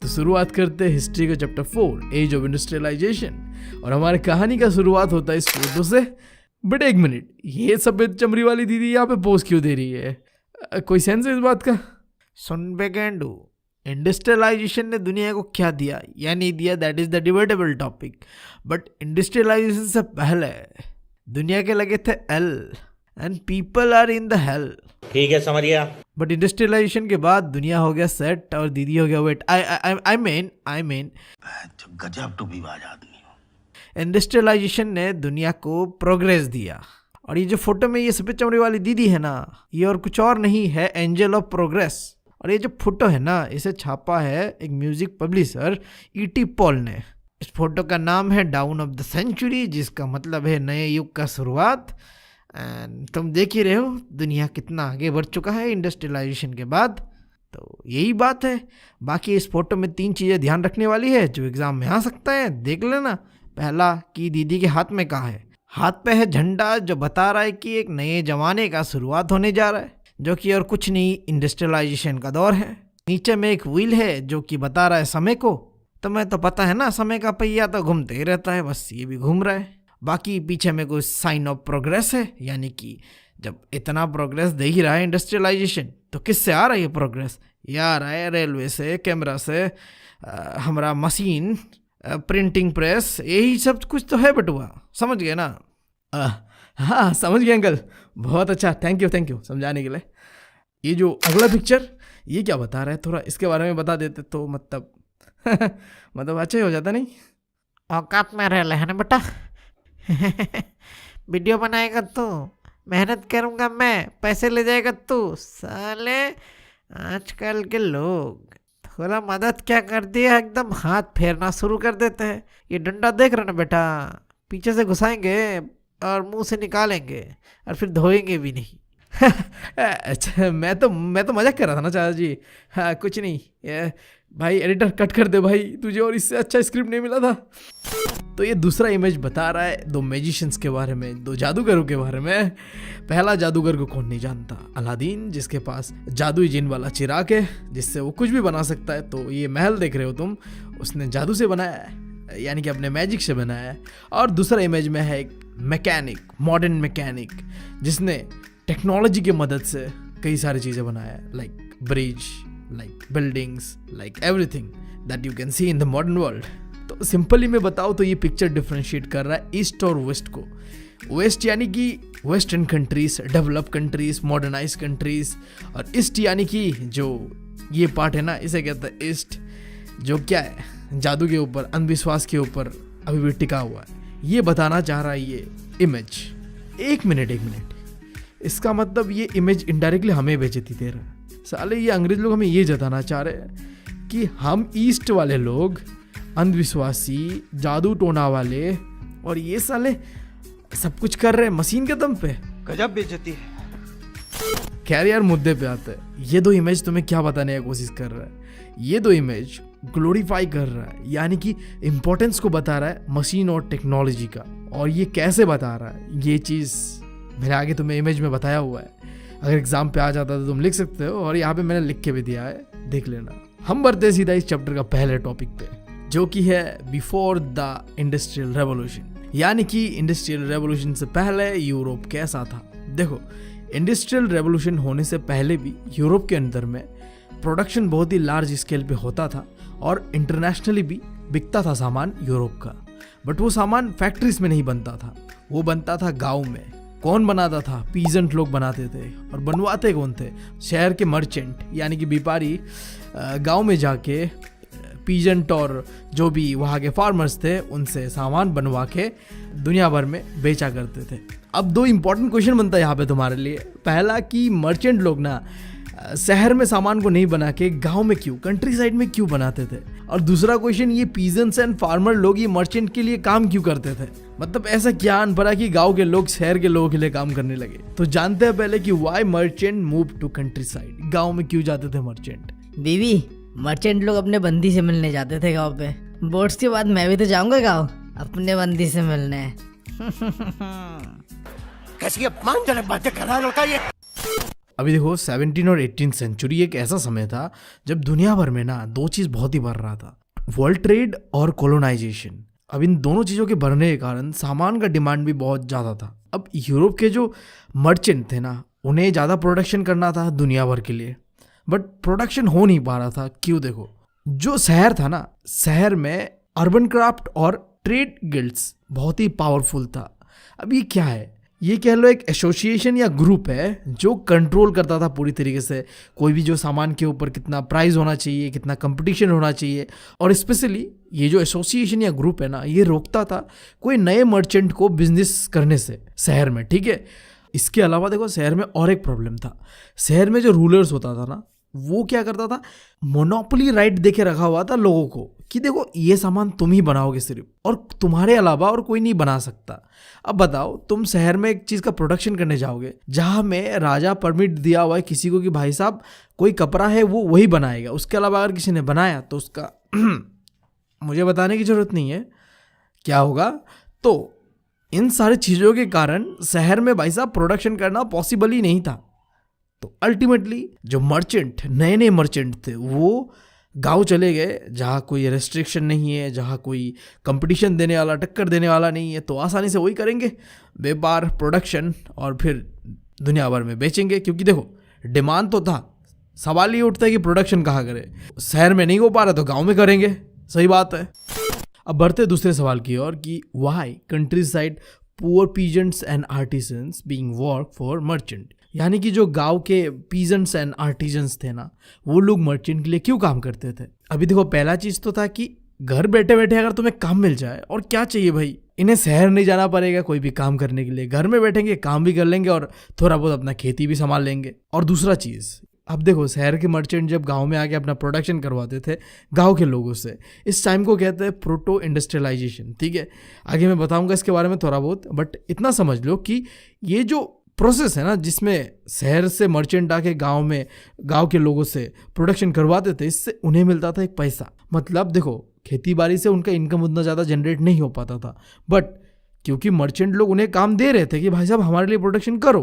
तो शुरुआत करते हैं हिस्ट्री का चैप्टर 4 एज ऑफ इंडस्ट्रियलाइजेशन। और हमारी कहानी का शुरुआत होता है इस फोटो से। बट एक मिनट, ये सफेद चमड़ी वाली दीदी यहाँ पे पोज क्यों दे रही है? कोई सेंस है इस बात का? सुन बे गेंडू, इंडस्ट्रियलाइजेशन ने दुनिया को क्या दिया या नहीं दिया, that is the debatable topic. But industrialisation से पहले दुनिया के लगे थे L and people are in the hell. ठीक है, समझ गया। बट इंडस्ट्रियलाइजेशन के बाद दुनिया हो गया सेट और दीदी हो गया वेट। आई मीन गजब टू बाज आदमी। इंडस्ट्रियलाइजेशन ने दुनिया को प्रोग्रेस दिया। और ये जो फोटो में ये सफेद चमड़ी वाली दीदी है ना, ये और कुछ और नहीं है, एंजल ऑफ प्रोग्रेस। और ये जो फोटो है ना, इसे छापा है एक म्यूजिक पब्लिशर E.T. पॉल ने। इस फोटो का नाम है डाउन ऑफ द सेंचुरी, जिसका मतलब है नए युग का शुरुआत। एंड तुम देख ही रहे हो दुनिया कितना आगे बढ़ चुका है इंडस्ट्रियलाइजेशन के बाद। तो यही बात है। बाकी इस फोटो में 3 चीज़ें ध्यान रखने वाली है जो एग्जाम में आ सकता है, देख लेना। पहला कि दीदी के हाथ में कहाँ है? हाथ पे है झंडा, जो बता रहा है कि एक नए जमाने का शुरुआत होने जा रहा है, जो कि और कुछ नहीं, इंडस्ट्रियलाइजेशन का दौर है। नीचे में एक व्हील है जो कि बता रहा है समय को। तुम्हें तो पता है ना, समय का पहिया तो घूमते ही रहता है, बस ये भी घूम रहा है। बाकी पीछे में कोई साइन ऑफ प्रोग्रेस है, यानी कि जब इतना प्रोग्रेस दे ही रहा है इंडस्ट्रियलाइजेशन, तो किससे आ रहा है ये प्रोग्रेस? ये आ रहा है रेलवे से, कैमरा से, हमारा मशीन, प्रिंटिंग प्रेस, यही सब कुछ तो है बटुआ। समझ गए ना? हाँ समझ गए अंकल, बहुत अच्छा, थैंक यू समझाने के लिए। ये जो अगला पिक्चर, ये क्या बता रहा है? थोड़ा इसके बारे में बता देते तो मतलब मतलब अच्छा ही हो जाता नहीं? औकात में रह है ना बेटा। वीडियो बनाएगा तू, मेहनत करूँगा मैं, पैसे ले जाएगा तू। साले आजकल के लोग थोड़ा मदद क्या कर दिया, एकदम हाथ फेरना शुरू कर देते हैं। ये डंडा देख रहे ना बेटा, पीछे से घुसाएंगे और मुंह से निकालेंगे और फिर धोएंगे भी नहीं। अच्छा, मैं तो मजाक कर रहा था ना चाचा जी। हाँ कुछ नहीं। भाई एडिटर कट कर दे भाई, तुझे और इससे अच्छा स्क्रिप्ट नहीं मिला था। तो ये दूसरा इमेज बता रहा है 2 मैजिशियंस के बारे में, 2 जादूगरों के बारे में। पहला जादूगर को कौन नहीं जानता? अलादीन, जिसके पास जादुई जिन वाला चिराग है जिससे वो कुछ भी बना सकता है। तो ये महल देख रहे हो तुम, उसने जादू से बनाया है, यानी कि अपने मैजिक से बनाया है। और दूसरा इमेज में है एक मैकेनिक, मॉडर्न मैकेनिक, जिसने टेक्नोलॉजी की मदद से कई सारी चीज़ें बनाया है, like bridge, like buildings, like everything that you can see in the modern world. तो सिंपली मैं बताऊँ तो ये पिक्चर डिफ्रेंशिएट कर रहा है ईस्ट और वेस्ट को। वेस्ट यानी कि western countries, develop countries, modernise countries, और ईस्ट यानी कि जो ये पार्ट है ना, इसे कहते हैं ईस्ट, जो क्या है, जादू के ऊपर, अंधविश्वास के ऊपर अभी भी टिका हुआ है। ये बताना चाह रहा है ये इमेज। एक मिनट, इसका मतलब ये इमेज इनडायरेक्टली हमें बेइज्जती दे रहा है। साले ये अंग्रेज लोग हमें ये जताना चाह रहे हैं कि हम ईस्ट वाले लोग अंधविश्वासी, जादू टोना वाले, और ये साले सब कुछ कर रहे हैं मशीन के दम पे। गजब बेइज्जती है। खैर यार, मुद्दे पे आते हैं। ये 2 इमेज तुम्हें क्या बताने की कोशिश कर रहा है? ये 2 इमेज ग्लोरीफाई कर रहा है, यानी कि इम्पोर्टेंस को बता रहा है मशीन और टेक्नोलॉजी का। और ये कैसे बता रहा है, ये चीज़ मेरे आगे तुम्हें इमेज में बताया हुआ है। अगर एग्जाम पे आ जाता तो तुम लिख सकते हो, और यहाँ पे मैंने लिख के भी दिया है, देख लेना। हम बढ़ते सीधा इस चैप्टर का पहले टॉपिक पे, जो कि है बिफोर द इंडस्ट्रियल रेवोल्यूशन, यानी कि इंडस्ट्रियल रेवोल्यूशन से पहले यूरोप कैसा था। देखो, इंडस्ट्रियल रेवोल्यूशन होने से पहले भी यूरोप के अंदर में प्रोडक्शन बहुत ही लार्ज स्केल पे होता था, और इंटरनेशनली भी बिकता था सामान यूरोप का। बट वो सामान फैक्ट्रीज में नहीं बनता था, वो बनता था गाँव में। कौन बनाता था? पीजेंट लोग बनाते थे। और बनवाते कौन थे? शहर के मर्चेंट, यानी कि व्यापारी गांव में जाके पीजेंट और जो भी वहाँ के फार्मर्स थे उनसे सामान बनवा के दुनिया भर में बेचा करते थे। अब 2 इंपॉर्टेंट क्वेश्चन बनता है यहाँ पे तुम्हारे लिए। पहला कि मर्चेंट लोग ना शहर में सामान को नहीं बना के गांव में क्यों, कंट्री साइड में क्यों बनाते थे? और दूसरा क्वेश्चन, ये पीजेंट्स एंड फार्मर लोग ये मर्चेंट के लिए काम क्यों करते थे? मतलब ऐसा क्या अन पड़ा कि गांव के लोग शहर के लोगों के लिए काम करने लगे? तो जानते हैं पहले कि why merchant move to countryside. गाँव में क्यों जाते थे मर्चेंट? बीवी, मर्चेंट लोग अपने बंदी से मिलने जाते थे गाँव पे। बोर्ड्स के बाद मैं भी तो जाऊंगा गाँव अपने बंदी से मिलने। कैसी अपमानजनक बातें कर रहा है लड़का ये। अभी देखो 17 और 18 सेंचुरी एक ऐसा समय था जब दुनिया भर में ना दो चीज़ बहुत ही बढ़ रहा था, वर्ल्ड ट्रेड और कोलोनाइजेशन। अब इन दोनों चीज़ों के बढ़ने के कारण सामान का डिमांड भी बहुत ज़्यादा था। अब यूरोप के जो मर्चेंट थे ना, उन्हें ज़्यादा प्रोडक्शन करना था दुनिया भर के लिए, बट प्रोडक्शन हो नहीं पा रहा था। क्यों? देखो, जो शहर था ना, शहर में अर्बन क्राफ्ट और ट्रेड गिल्ड्स बहुत ही पावरफुल था। अब ये क्या है? ये कह लो एक एसोसिएशन या ग्रुप है जो कंट्रोल करता था पूरी तरीके से कोई भी जो सामान के ऊपर कितना प्राइस होना चाहिए, कितना कंपटीशन होना चाहिए। और स्पेशली ये जो एसोसिएशन या ग्रुप है ना, ये रोकता था कोई नए मर्चेंट को बिजनेस करने से शहर में, ठीक है। इसके अलावा देखो, शहर में और एक प्रॉब्लम था। शहर में जो रूलर्स होता था ना, वो क्या करता था, मोनोपोली राइट देके रखा हुआ था लोगों को कि देखो ये सामान तुम ही बनाओगे सिर्फ, और तुम्हारे अलावा और कोई नहीं बना सकता। अब बताओ, तुम शहर में एक चीज़ का प्रोडक्शन करने जाओगे जहाँ में राजा परमिट दिया हुआ है किसी को कि भाई साहब कोई कपड़ा है वो वही बनाएगा, उसके अलावा अगर किसी ने बनाया तो उसका मुझे बताने की ज़रूरत नहीं है क्या होगा। तो इन सारी चीज़ों के कारण शहर में भाई साहब प्रोडक्शन करना पॉसिबल ही नहीं था। तो अल्टीमेटली जो मर्चेंट, नए नए मर्चेंट थे, वो गांव चले गए जहाँ कोई रेस्ट्रिक्शन नहीं है, जहाँ कोई कंपटीशन देने वाला, टक्कर देने वाला नहीं है, तो आसानी से वही करेंगे, व्यापार, प्रोडक्शन, और फिर दुनिया भर में बेचेंगे। क्योंकि देखो, डिमांड तो था, सवाल ये उठता है कि प्रोडक्शन कहाँ करें। शहर में नहीं हो पा रहा तो गाँव में करेंगे, सही बात है। अब बढ़ते दूसरे सवाल की ओर कि why countryside poor peasants and artisans being work for merchant, यानी कि जो गांव के पीजेंट्स एंड आर्टिजन्स थे ना, वो लोग मर्चेंट के लिए क्यों काम करते थे। अभी देखो, पहला चीज़ तो था कि घर बैठे बैठे अगर तुम्हें काम मिल जाए, और क्या चाहिए भाई, इन्हें शहर नहीं जाना पड़ेगा कोई भी काम करने के लिए, घर में बैठेंगे, काम भी कर लेंगे और थोड़ा बहुत अपना खेती भी संभाल लेंगे। और दूसरा चीज़, अब देखो, शहर के मर्चेंट जब गांव में आके अपना प्रोडक्शन करवाते थे गांव के लोगों से, इस टाइम को कहते हैं प्रोटो इंडस्ट्रियलाइजेशन, ठीक है। आगे मैं बताऊंगा इसके बारे में थोड़ा बहुत, बट इतना समझ लो कि ये जो प्रोसेस है ना, जिसमें शहर से मर्चेंट आके गांव में गांव के लोगों से प्रोडक्शन करवाते थे, इससे उन्हें मिलता था एक पैसा। मतलब देखो, खेती बाड़ी से उनका इनकम उतना ज़्यादा जनरेट नहीं हो पाता था, बट क्योंकि मर्चेंट लोग उन्हें काम दे रहे थे कि भाई साहब हमारे लिए प्रोडक्शन करो,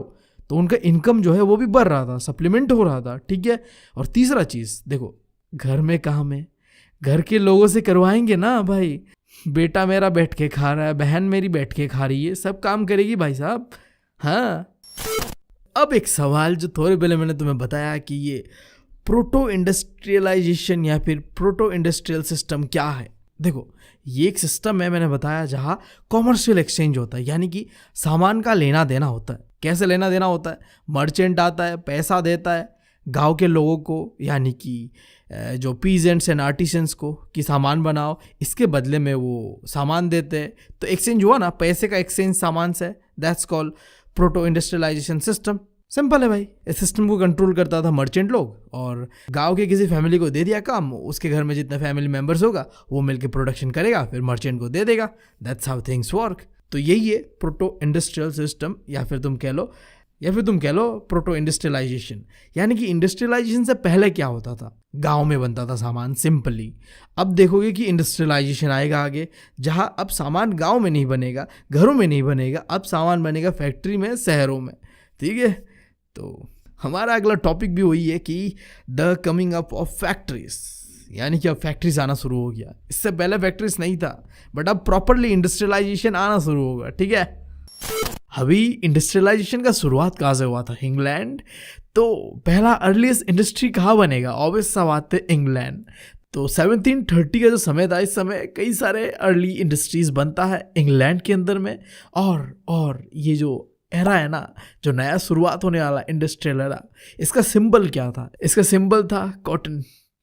तो उनका इनकम जो है वो भी बढ़ रहा था, सप्लीमेंट हो रहा था, ठीक है। और तीसरा चीज़ देखो, घर में काम है, घर के लोगों से करवाएंगे ना भाई, बेटा मेरा बैठ के खा रहा है, बहन मेरी बैठ के खा रही है, सब काम करेगी भाई साहब। हाँ, अब एक सवाल जो थोड़े पहले मैंने तुम्हें बताया कि ये प्रोटो इंडस्ट्रियलाइजेशन या फिर प्रोटो इंडस्ट्रियल सिस्टम क्या है। देखो, ये एक सिस्टम है, मैंने बताया, जहाँ कॉमर्शियल एक्सचेंज होता है, यानी कि सामान का लेना देना होता है। कैसे लेना देना होता है? मर्चेंट आता है, पैसा देता है गांव के लोगों को, यानी कि जो पीजेंट्स एंड आर्टिसंस को, कि सामान बनाओ, इसके बदले में वो सामान देते हैं। तो एक्सचेंज हुआ ना, पैसे का एक्सचेंज सामान से, that's called proto industrialisation system. Simple है भाई। इस सिस्टम को कंट्रोल करता था मर्चेंट लोग, और गांव के किसी फैमिली को दे दिया काम, उसके घर में जितने फैमिली मेंबर्स होगा वो मिलकर प्रोडक्शन करेगा, फिर मर्चेंट को दे देगा। That's how things work. तो यही है प्रोटो इंडस्ट्रियल सिस्टम, या फिर तुम कह लो प्रोटो इंडस्ट्रियलाइजेशन। यानी कि इंडस्ट्रियलाइजेशन से पहले क्या होता था, गांव में बनता था सामान सिंपली। अब देखोगे कि इंडस्ट्रियलाइजेशन आएगा आगे, जहां अब सामान गांव में नहीं बनेगा, घरों में नहीं बनेगा, अब सामान बनेगा फैक्ट्री में, शहरों में, ठीक है। तो हमारा अगला टॉपिक भी वही है कि the coming up of factories, यानी कि अब फैक्ट्रीज आना शुरू हो गया। इससे पहले फैक्ट्रीज नहीं था, बट अब प्रॉपरली इंडस्ट्रियलाइजेशन आना शुरू होगा, ठीक है। अभी इंडस्ट्रियलाइजेशन का शुरुआत कहाँ से हुआ था? इंग्लैंड। तो पहला अर्लीस्ट इंडस्ट्री कहाँ बनेगा? ऑब्वियस सा बात है, इंग्लैंड। तो 1730 का जो समय था, इस समय कई सारे अर्ली इंडस्ट्रीज बनता है इंग्लैंड के अंदर में। और ये जो एरा है ना, जो नया शुरुआत होने वाला इंडस्ट्रियल एरा, इसका सिंबल क्या था? इसका सिंबल था कॉटन,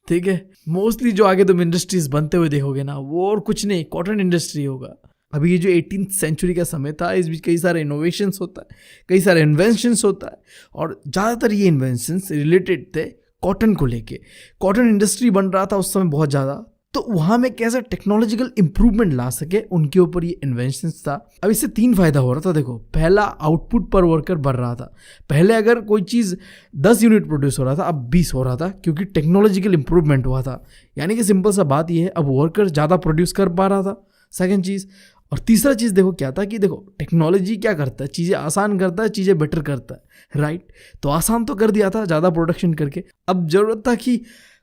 ठीक है। मोस्टली जो आगे तुम इंडस्ट्रीज बनते हुए देखोगे ना, वो और कुछ नहीं, कॉटन इंडस्ट्री होगा। अभी ये जो 18th सेंचुरी का समय था, इस बीच कई सारे इनोवेशंस होता है, कई सारे इन्वेंशंस होता है, और ज़्यादातर ये इन्वेंशंस रिलेटेड थे कॉटन को लेके। कॉटन इंडस्ट्री बन रहा था उस समय बहुत ज़्यादा, तो वहाँ में कैसे टेक्नोलॉजिकल इंप्रूवमेंट ला सके, उनके ऊपर ये इन्वेंशंस था। अब इससे 3 फायदा हो रहा था। देखो, पहला, आउटपुट पर वर्कर बढ़ रहा था। पहले अगर कोई चीज़ 10 यूनिट प्रोड्यूस हो रहा था, अब 20 हो रहा था, क्योंकि टेक्नोलॉजिकल इंप्रूवमेंट हुआ था। यानी कि सिंपल सा बात ये है, अब वर्कर ज़्यादा प्रोड्यूस कर पा रहा था। सेकेंड चीज़, और तीसरा चीज़ देखो क्या था कि देखो टेक्नोलॉजी क्या करता है, चीज़ें आसान करता है, चीज़ें बेटर करता है, राइट। तो आसान तो कर दिया था ज़्यादा प्रोडक्शन करके, अब ज़रूरत था कि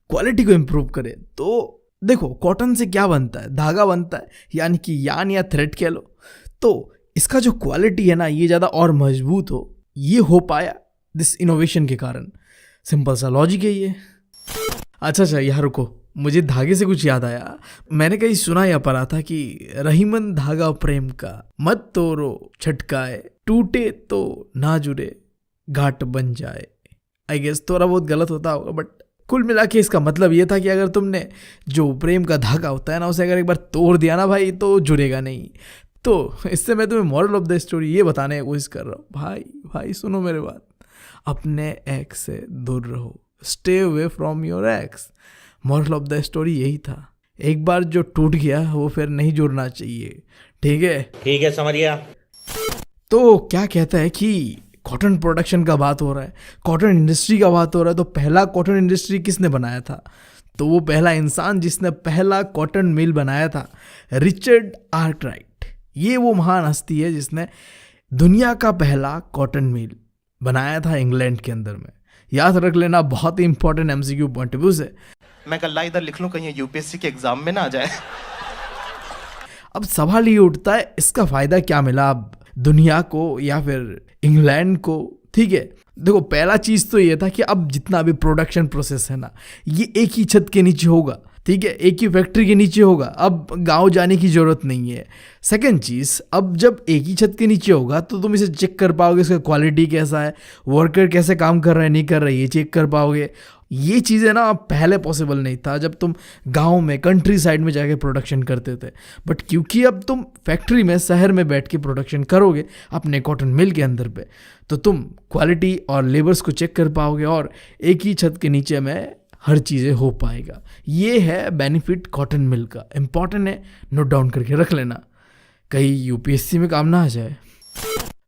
क्वालिटी को इम्प्रूव करे। तो देखो कॉटन से क्या बनता है, धागा बनता है, यानी कि यान या थ्रेड कह लो। तो इसका जो क्वालिटी है ना ये ज़्यादा और मजबूत हो, ये हो पाया दिस इनोवेशन के कारण। सिंपल सा लॉजिक है ये। अच्छा यहाँ रुको, मुझे धागे से कुछ याद आया। मैंने कहीं सुना या पढ़ा था कि रहीमन धागा प्रेम का, मत तोड़ो छटकाए, टूटे तो ना जुड़े घाट बन जाए। आई गेस थोड़ा बहुत गलत होता होगा, बट कुल मिला के इसका मतलब ये था कि अगर तुमने जो प्रेम का धागा होता है ना उसे अगर एक बार तोड़ दिया ना भाई तो जुड़ेगा नहीं। तो इससे मैं तुम्हें मॉरल ऑफ द स्टोरी ये बताने की कोशिश कर रहा हूँ, भाई सुनो मेरे बात, अपने एक्स से दूर रहो, stay away from your x. Moral of the story यही था, एक बार जो टूट गया वो फिर नहीं जुड़ना चाहिए, ठीक है समझ गया। तो क्या कहता है कि कॉटन प्रोडक्शन का बात हो रहा है, कॉटन इंडस्ट्री का बात हो रहा है, तो पहला कॉटन इंडस्ट्री किसने बनाया था? तो वो पहला इंसान जिसने पहला कॉटन मिल बनाया था, रिचर्ड आर्कराइट। ये वो महान हस्ती है जिसने दुनिया का पहला कॉटन मिल बनाया था इंग्लैंड के अंदर में। याद रख लेना, बहुत ही important MCQ point of view से। मैं कल इधर लिख लूं कहीं यूपीएससी के एग्जाम में ना आ जाए। अब सवाल ये उठता है इसका फायदा क्या मिला अब दुनिया को या फिर इंग्लैंड को? ठीक है, देखो पहला चीज तो ये था कि अब जितना भी प्रोडक्शन प्रोसेस है ना ये एक ही छत के नीचे होगा, ठीक है, एक ही फैक्ट्री के नीचे होगा, अब गांव जाने की जरूरत नहीं है। सेकंड चीज़, अब जब एक ही छत के नीचे होगा तो तुम इसे चेक कर पाओगे, इसका क्वालिटी कैसा है, वर्कर कैसे काम कर रहे हैं नहीं कर रहे, ये चेक कर पाओगे। ये चीज़ें ना पहले पॉसिबल नहीं था जब तुम गांव में कंट्री साइड में जाके प्रोडक्शन करते थे। बट क्योंकि अब तुम फैक्ट्री में शहर में बैठ के प्रोडक्शन करोगे अपने कॉटन मिल के अंदर पे, तो तुम क्वालिटी और लेबर्स को चेक कर पाओगे और एक ही छत के नीचे में हर चीज़ें हो पाएगा। ये है बेनिफिट कॉटन मिल का, इंपॉर्टेंट है, नोट डाउन करके रख लेना, कहीं यूपीएससी में काम ना आ जाए।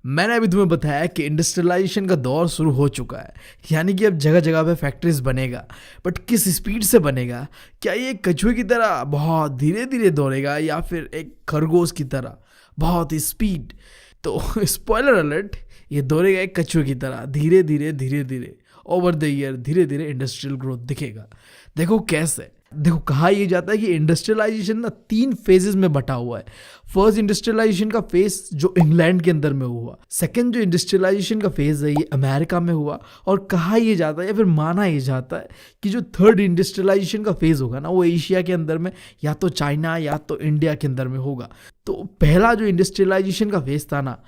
मैंने अभी तुम्हें बताया कि इंडस्ट्रियलाइजेशन का दौर शुरू हो चुका है, यानी कि अब जगह जगह पे फैक्ट्रीज बनेगा। बट किस स्पीड से बनेगा? क्या ये कछुए की तरह बहुत धीरे धीरे दौड़ेगा या फिर एक खरगोश की तरह बहुत ही स्पीड? तो स्पॉइलर अलर्ट, ये दौड़ेगा एक कछुए की तरह, धीरे धीरे ओवर द ईयर धीरे धीरे इंडस्ट्रियल ग्रोथ दिखेगा। देखो कैसे, देखो कहा यह जाता है कि इंडस्ट्रियलाइजेशन ना 3 फेजेस में बटा हुआ है। फर्स्ट इंडस्ट्रियलाइजेशन का फेज जो इंग्लैंड के अंदर में हुआ, सेकंड जो इंडस्ट्रियलाइजेशन का फेज है ये अमेरिका में हुआ, और कहा यह जाता है या फिर माना यह जाता है कि जो थर्ड इंडस्ट्रियलाइजेशन का फेज होगा ना वो एशिया के अंदर में या तो चाइना या तो इंडिया के अंदर में होगा। तो पहला जो इंडस्ट्रियलाइजेशन का फेज था ना,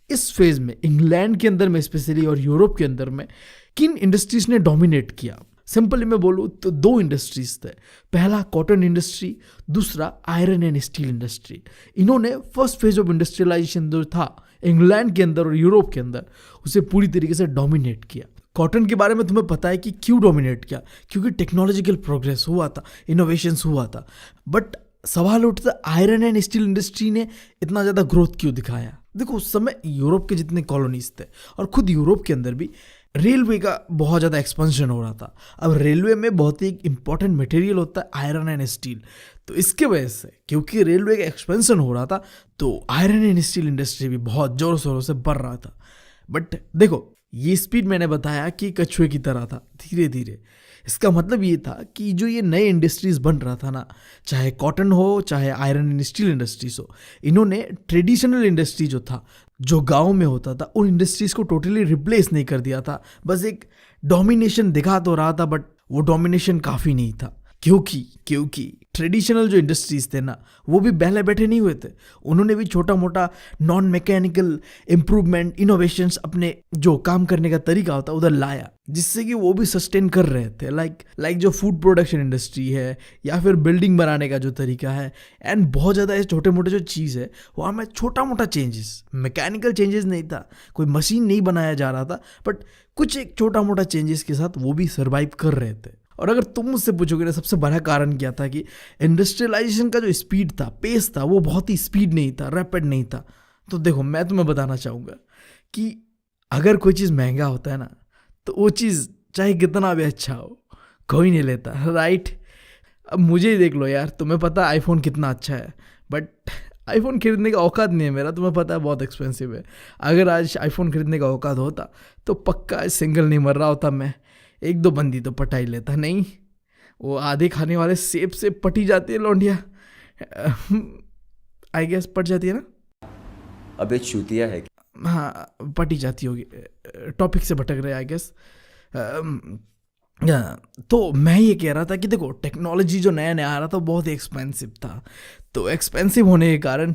इस फेज में इंग्लैंड के अंदर में स्पेशली और यूरोप के अंदर में किन इंडस्ट्रीज ने डोमिनेट किया? सिंपली मैं बोलूँ तो 2 इंडस्ट्रीज थे, पहला कॉटन इंडस्ट्री, दूसरा आयरन एंड स्टील इंडस्ट्री। इन्होंने फर्स्ट फेज ऑफ इंडस्ट्रियलाइजेशन जो था इंग्लैंड के अंदर और यूरोप के अंदर उसे पूरी तरीके से डोमिनेट किया। कॉटन के बारे में तुम्हें पता है कि क्यों डोमिनेट किया? क्योंकि टेक्नोलॉजिकल प्रोग्रेस हुआ था, इनोवेशंस हुआ था। बट सवाल उठता आयरन एंड स्टील इंडस्ट्री ने इतना ज़्यादा ग्रोथ क्यों दिखाया? देखो उस समय यूरोप के जितने कॉलोनीज थे और खुद यूरोप के अंदर भी रेलवे का बहुत ज़्यादा एक्सपेंशन हो रहा था। अब रेलवे में बहुत ही इंपॉर्टेंट मटेरियल होता है आयरन एंड स्टील, तो इसके वजह से क्योंकि रेलवे का एक्सपेंशन हो रहा था तो आयरन एंड स्टील इंडस्ट्री भी बहुत ज़ोर शोरों से बढ़ रहा था। बट देखो ये स्पीड मैंने बताया कि कछुए की तरह था, धीरे धीरे। इसका मतलब ये था कि जो ये नए इंडस्ट्रीज बन रहा था ना, चाहे कॉटन हो चाहे आयरन एंड स्टील इंडस्ट्रीज हो, इन्होंने ट्रेडिशनल इंडस्ट्री जो था जो गांव में होता था उन इंडस्ट्रीज को टोटली रिप्लेस नहीं कर दिया था, बस एक डोमिनेशन दिखा तो रहा था, बट वो डोमिनेशन काफ़ी नहीं था। क्योंकि ट्रेडिशनल जो इंडस्ट्रीज थे ना वो भी पहले बैठे नहीं हुए थे, उन्होंने भी छोटा मोटा नॉन मैकेनिकल इम्प्रूवमेंट इनोवेशंस अपने जो काम करने का तरीका होता है उधर लाया, जिससे कि वो भी सस्टेन कर रहे थे। लाइक जो फूड प्रोडक्शन इंडस्ट्री है या फिर बिल्डिंग बनाने का जो तरीका है, एंड बहुत ज़्यादा ये छोटे मोटे जो चीज़ है वहाँ में छोटा मोटा चेंजेस, मैकेनिकल चेंजेस नहीं था, कोई मशीन नहीं बनाया जा रहा था, बट कुछ एक छोटा मोटा चेंजेस के साथ वो भी सर्वाइव कर रहे थे। और अगर तुम मुझसे पूछोगे ना सबसे बड़ा कारण क्या था कि इंडस्ट्रियलाइजेशन का जो स्पीड था, पेस था, वो बहुत ही स्पीड नहीं था, रैपिड नहीं था। तो देखो मैं तुम्हें बताना चाहूँगा कि अगर कोई चीज़ महंगा होता है ना तो वो चीज़ चाहे कितना भी अच्छा हो कोई नहीं लेता, राइट? अब मुझे ही देख लो यार, तुम्हें पता आईफोन कितना अच्छा है, बट आईफोन खरीदने का औकात नहीं है मेरा, तुम्हें पता है बहुत एक्सपेंसिव है। अगर आज आईफोन खरीदने का औकात होता तो पक्का आज सिंगल नहीं मर रहा होता मैं, 1-2 बंदी तो पटा ही लेता। नहीं, वो आधे खाने वाले सेब से पटी जाती है लौंडिया, आई गेस पट जाती है ना। अबे चूतिया है। हाँ पटी जाती होगी, टॉपिक से भटक रहे आई गेस। तो मैं ये कह रहा था कि देखो टेक्नोलॉजी जो नया नया आ रहा था बहुत ही एक्सपेंसिव था, तो एक्सपेंसिव होने के कारण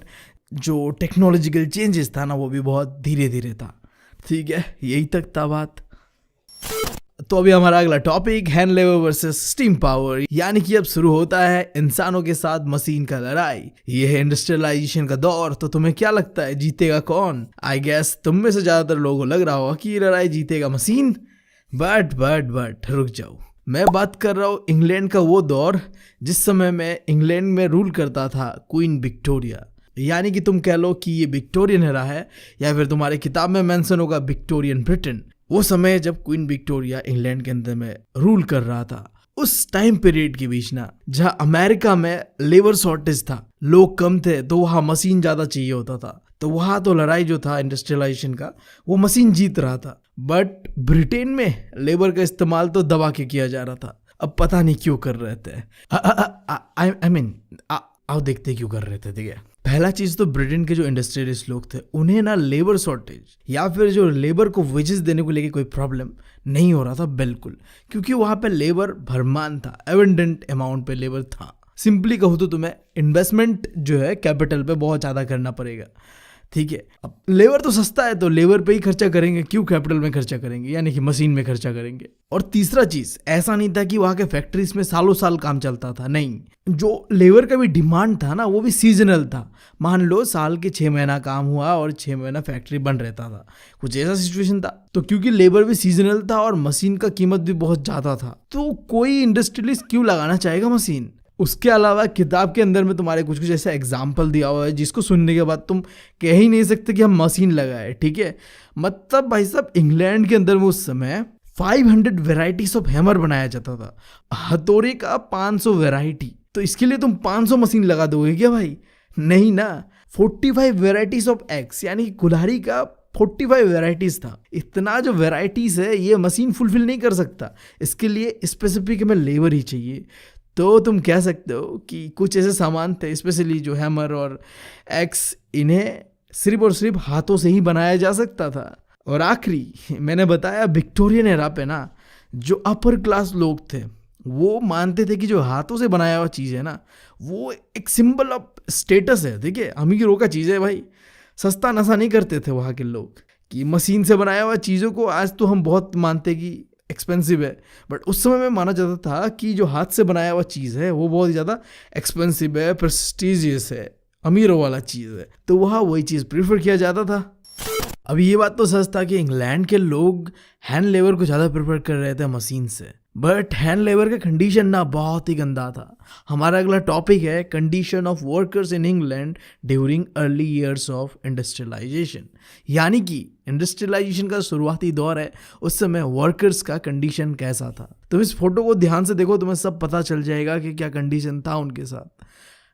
जो टेक्नोलॉजिकल चेंजेस था ना वो भी बहुत धीरे धीरे था। ठीक है, यही तक था बात। तो अभी हमारा अगला topic hand labour versus steam power, यानी कि अब शुरू होता है इंसानों के साथ मशीन का लड़ाई। ये है इंडस्ट्रियलाइजेशन का दौर। तो तुम्हें क्या लगता है जीतेगा कौन? आई गेस तुम में से ज्यादातर लोगों को लग रहा होगा कि ये लड़ाई जीतेगा मशीन। बट रुक जाओ, मैं बात कर रहा हूँ इंग्लैंड का वो दौर जिस समय में इंग्लैंड में रूल करता था क्वीन विक्टोरिया, यानी कि तुम कह लो कि ये विक्टोरियन एरा है, या फिर तुम्हारी किताब में मेंशन होगा विक्टोरियन ब्रिटेन। वो समय जब क्वीन विक्टोरिया इंग्लैंड के अंदर में रूल कर रहा था, उस टाइम पीरियड के बीच ना जहाँ अमेरिका में लेबर शॉर्टेज था, लोग कम थे, तो वहाँ मशीन ज्यादा चाहिए होता था, तो वहाँ तो लड़ाई जो था इंडस्ट्रियलाइजेशन का वो मशीन जीत रहा था। बट ब्रिटेन में लेबर का इस्तेमाल तो दबा के किया जा रहा था, अब पता नहीं क्यों कर रहे थे। आई मीन आओ देखते क्यों कर रहे थे। ठीक है, पहला चीज तो ब्रिटेन के जो इंडस्ट्रियलिस्ट लोग थे उन्हें ना लेबर शॉर्टेज या फिर जो लेबर को वेजेस देने को लेके कोई प्रॉब्लम नहीं हो रहा था बिल्कुल, क्योंकि वहां पे लेबर भरमान था, एबंडेंट अमाउंट पे लेबर था। सिंपली कहूँ तो तुम्हें इन्वेस्टमेंट जो है कैपिटल पे बहुत ज़्यादा करना पड़ेगा। ठीक है, अब लेबर तो सस्ता है तो लेबर पे ही खर्चा करेंगे, क्यों कैपिटल में खर्चा करेंगे, यानी कि मशीन में खर्चा करेंगे। और तीसरा चीज, ऐसा नहीं था कि वहाँ के फैक्ट्रीज में सालों साल काम चलता था, नहीं, जो लेबर का भी डिमांड था ना वो भी सीजनल था। मान लो साल के 6 महीना काम हुआ और 6 महीना फैक्ट्री बंद रहता था, कुछ ऐसा सिचुएशन था। तो क्योंकि लेबर भी सीजनल था और मशीन का कीमत भी बहुत ज्यादा था, तो कोई इंडस्ट्रियलिस्ट क्यों लगाना चाहेगा मशीन। उसके अलावा किताब के अंदर में तुम्हारे कुछ कुछ ऐसा एग्जाम्पल दिया हुआ है जिसको सुनने के बाद तुम कह ही नहीं सकते कि हम मशीन लगाए। ठीक है, मतलब भाई साहब इंग्लैंड के अंदर में उस समय 500 वेराइटीज ऑफ हैमर बनाया जाता था, हथौड़े का 500 वेराइटी। तो इसके लिए तुम 500 मशीन लगा दोगे क्या भाई? नहीं ना। 45 वेराइटीज ऑफ एक्स, यानी कुल्हाड़ी का 45 वेराइटीज था। इतना जो वेराइटीज है ये मशीन फुलफिल नहीं कर सकता, इसके लिए स्पेसिफिक हमें लेबर ही चाहिए। तो तुम कह सकते हो कि कुछ ऐसे सामान थे स्पेशली जो हैमर और एक्स, इन्हें सिर्फ और सिर्फ हाथों से ही बनाया जा सकता था। और आखिरी मैंने बताया विक्टोरियन एरा पे ना जो अपर क्लास लोग थे वो मानते थे कि जो हाथों से बनाया हुआ चीज़ है ना वो एक सिंबल ऑफ स्टेटस है। ठीक है, अमीरों का चीज़ है भाई, सस्ता नशा नहीं करते थे वहाँ के लोग कि मशीन से बनाया हुआ चीज़ों को आज तो हम बहुत मानते कि एक्सपेंसिव है, बट उस समय में माना जाता था कि जो हाथ से बनाया हुआ चीज़ है वो बहुत ही ज़्यादा एक्सपेंसिव है, प्रेस्टीजियस है, अमीरों वाला चीज़ है, तो वहाँ वही चीज़ प्रीफर किया जाता था। अब ये बात तो सच था कि इंग्लैंड के लोग हैंड लेबर को ज़्यादा प्रेफर कर रहे थे मशीन से, बट हैंड लेबर का कंडीशन ना बहुत ही गंदा था। हमारा अगला टॉपिक है condition of workers in England during early years of industrialisation, यानी कि इंडस्ट्रियलाइजेशन का शुरुआती दौर है, उस समय वर्कर्स का कंडीशन कैसा था। तुम इस फोटो को ध्यान से देखो, तुम्हें सब पता चल जाएगा कि क्या कंडीशन था उनके साथ।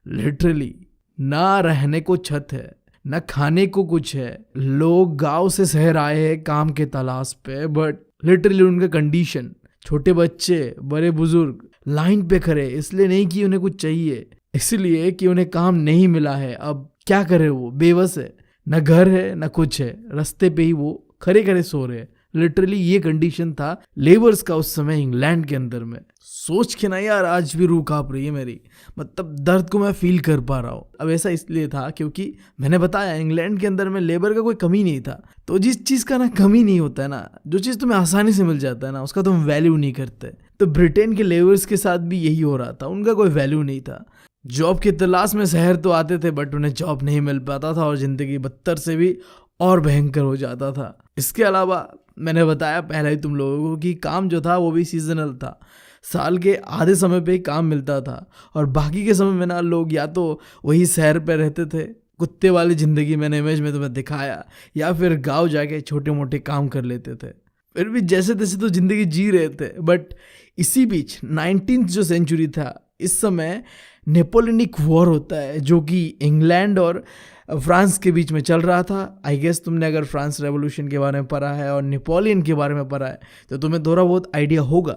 लिटरली ना रहने को छत है, न खाने को कुछ है। लोग गांव से शहर आए हैं काम के तलाश पे, बट लिटरली उनका कंडीशन, छोटे बच्चे बड़े बुजुर्ग लाइन पे खड़े, इसलिए नहीं कि उन्हें कुछ चाहिए, इसलिए कि उन्हें काम नहीं मिला है। अब क्या करे, वो बेबस है, न घर है न कुछ है, रास्ते पे ही वो खड़े खड़े सो रहे हैं। लिटरली ये कंडीशन था लेबर्स का उस समय इंग्लैंड के अंदर में। सोच के ना यार आज भी रूह कांप रही है मेरी, मतलब दर्द को मैं फील कर पा रहा हूँ। अब ऐसा इसलिए था क्योंकि मैंने बताया इंग्लैंड के अंदर में लेबर का कोई कमी नहीं था। तो जिस चीज़ का ना कमी नहीं होता है ना, जो चीज़ तुम्हें आसानी से मिल जाता है ना, उसका तुम वैल्यू नहीं करते। तो ब्रिटेन के लेबर्स के साथ भी यही हो रहा था, उनका कोई वैल्यू नहीं था। जॉब की तलाश में शहर तो आते थे बट उन्हें जॉब नहीं मिल पाता था और ज़िंदगी बदतर से भी और भयंकर हो जाता था। इसके अलावा मैंने बताया पहले ही तुम लोगों को कि काम जो था वो भी सीजनल था, साल के आधे समय पे ही काम मिलता था और बाकी के समय में ना लोग या तो वही शहर पे रहते थे, कुत्ते वाली ज़िंदगी मैंने इमेज में तुम्हें दिखाया, या फिर गांव जाके छोटे मोटे काम कर लेते थे। फिर भी जैसे तैसे तो ज़िंदगी जी रहे थे। बट इसी बीच 19th जो सेंचुरी था इस समय नेपोलियनिक वॉर होता है जो कि इंग्लैंड और फ्रांस के बीच में चल रहा था। आई गेस तुमने अगर फ्रांस रेवोल्यूशन के बारे में पढ़ा है और नेपोलियन के बारे में पढ़ा है तो तुम्हें थोड़ा बहुत आइडिया होगा।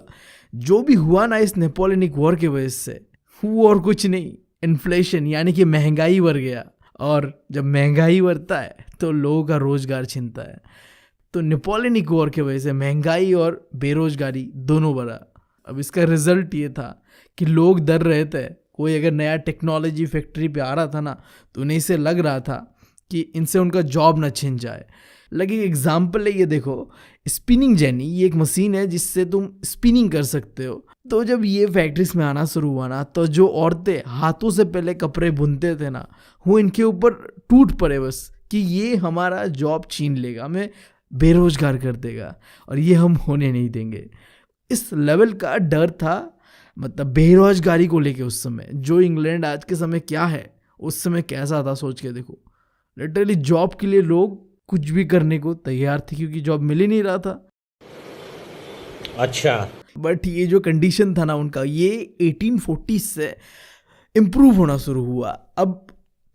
जो भी हुआ ना इस नेपोलियनिक वॉर की वजह से, वो और कुछ नहीं, इन्फ्लेशन यानी कि महंगाई बढ़ गया। और जब महंगाई बढ़ता है तो लोगों का रोजगार छिनता है। तो नेपोलियनिक वॉर की वजह से महंगाई और बेरोजगारी दोनों बढ़ा। अब इसका रिजल्ट ये था कि लोग डर रहे थे। कोई अगर नया टेक्नोलॉजी फैक्ट्री पे आ रहा था ना तो उन्हें इसे लग रहा था कि इनसे उनका जॉब ना छिन जाए। लगे एग्जाम्पल है, ये देखो स्पिनिंग जेनी, ये एक मशीन है जिससे तुम स्पिनिंग कर सकते हो। तो जब ये फैक्ट्रीज में आना शुरू हुआ ना तो जो औरतें हाथों से पहले कपड़े बुनते थे ना, वो इनके ऊपर टूट पड़े बस कि ये हमारा जॉब छीन लेगा, हमें बेरोजगार कर देगा और ये हम होने नहीं देंगे। इस लेवल का डर था, मतलब बेरोजगारी को लेके उस समय। जो इंग्लैंड आज के समय क्या है, उस समय कैसा था सोच के देखो। लिटरली जॉब के लिए लोग कुछ भी करने को तैयार थे क्योंकि जॉब मिल ही नहीं रहा था। अच्छा, बट ये जो कंडीशन था ना उनका, ये 1840 से इम्प्रूव होना शुरू हुआ। अब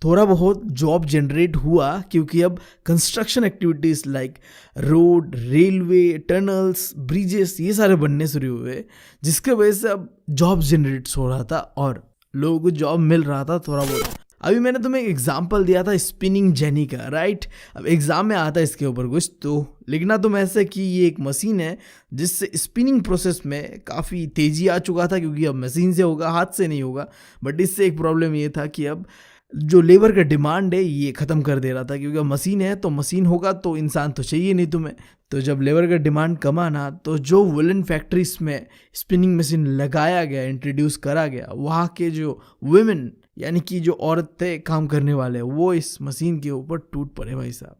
थोड़ा बहुत जॉब जनरेट हुआ क्योंकि अब construction activities like road, railway, tunnels, bridges ये सारे बनने शुरू हुए, जिसके वजह से अब जॉब जनरेट हो रहा था और लोगों को जॉब मिल रहा था थोड़ा बहुत। अभी मैंने तुम्हें एक एग्जाम्पल दिया था स्पिनिंग जेनी का, राइट। अब एग्जाम में आता है इसके ऊपर कुछ, तो लिखना तुम ऐसे कि ये एक मशीन है जिससे स्पिनिंग प्रोसेस में काफ़ी तेज़ी आ चुका था क्योंकि अब मशीन से होगा, हाथ से नहीं होगा। बट इससे एक प्रॉब्लम ये था कि अब जो लेबर का डिमांड है ये ख़त्म कर दे रहा था क्योंकि अब मशीन है तो मशीन होगा तो इंसान तो चाहिए नहीं तुम्हें। तो जब लेबर का डिमांड कम आना तो जो वुलन फैक्ट्रीज में स्पिनिंग मशीन लगाया गया, इंट्रोड्यूस करा गया, वहाँ के जो वुमेन यानी कि जो औरतें काम करने वाले वो इस मशीन के ऊपर टूट पड़े भाई साहब।